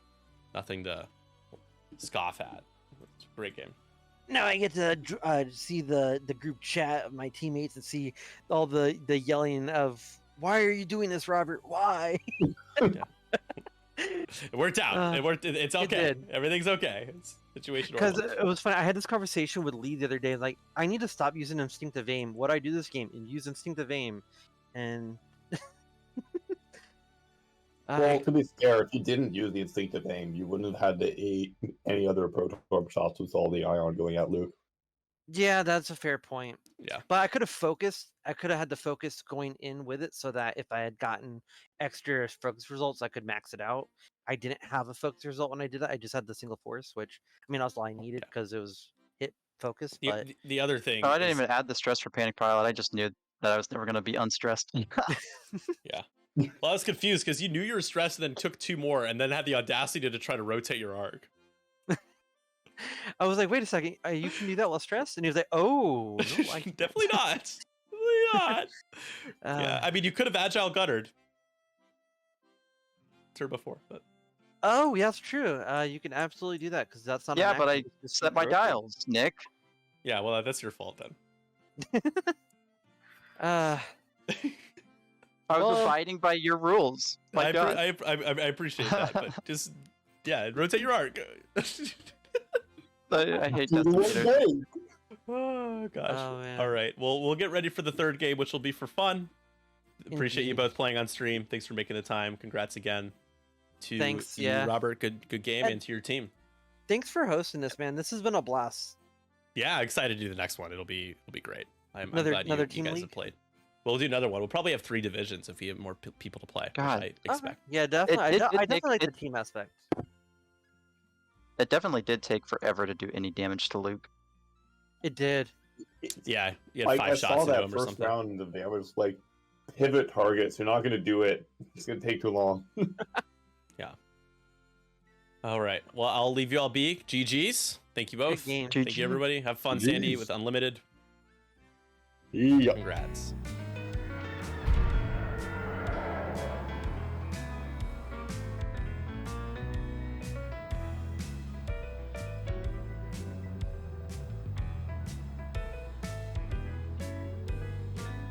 nothing to scoff at. It's a great game. Now I get to see the group chat of my teammates and see all the yelling of, "Why are you doing this, Robert? Why?" It worked out. It worked. It's It okay. did. Everything's okay. It's situation Because normal. it was funny. I had this conversation with Lee the other day. Like, I need to stop using instinctive aim. What do I do this game? And use instinctive aim, and Well, to be fair, if you didn't use the instinctive aim, you wouldn't have had to eat any other proton shots with all the ion going at Luke. yeah, that's a fair point. Yeah. But I could have focused. I could have had the focus going in with it so that if I had gotten extra focus results, I could max it out. I didn't have a focus result when I did that. I just had the single force, which I mean, that's all I needed because it was hit focus. But The other thing. Oh, I didn't is- even add the stress for panic pilot. I just knew that I was never going to be unstressed. Yeah. Well, I was confused because you knew you were stressed and then took 2 more and then had the audacity to try to rotate your arc. I was like, wait a second, you can do that while stressed? And he was like, oh, no, I can't. Definitely not. Definitely not. Yeah, I mean, you could have agile guttered. Turbo 4, but Oh, yeah, that's true. You can absolutely do that because that's not. Yeah, an but action, I it's just set my rotate. dials, Nick. yeah, well, that's your fault then. Uh, I was Well- abiding by your rules. My God. I appreciate that, but just rotate your arc. I hate that. Oh gosh. Oh, man. All right. Well, we'll get ready for the 3rd game, which will be for fun. Appreciate you Indeed. both playing on stream. Thanks for making the time. Congrats again. to Thanks, you, yeah. Robert. Good game, And- and to your team. Thanks for hosting this, man. This has been a blast. Yeah, excited to do the next one. It'll be great. I'm Another- glad another you team guys league? have played. We'll do another one. We'll probably have 3 divisions if we have more people to play. which God. I expect. Yeah, definitely. it I did definitely like make- the team aspect. It definitely did take forever to do any damage to Luke. It did. Yeah, you had Like 5 I shots saw into that him or first something. round of I was like, pivot targets. You're not gonna do it. It's gonna take too long. All right. Well, I'll leave you all be. GG's. Thank you both. game. Thank GG. you, everybody. Have fun, Sandy, GGs. with Unlimited. Yeah. Congrats.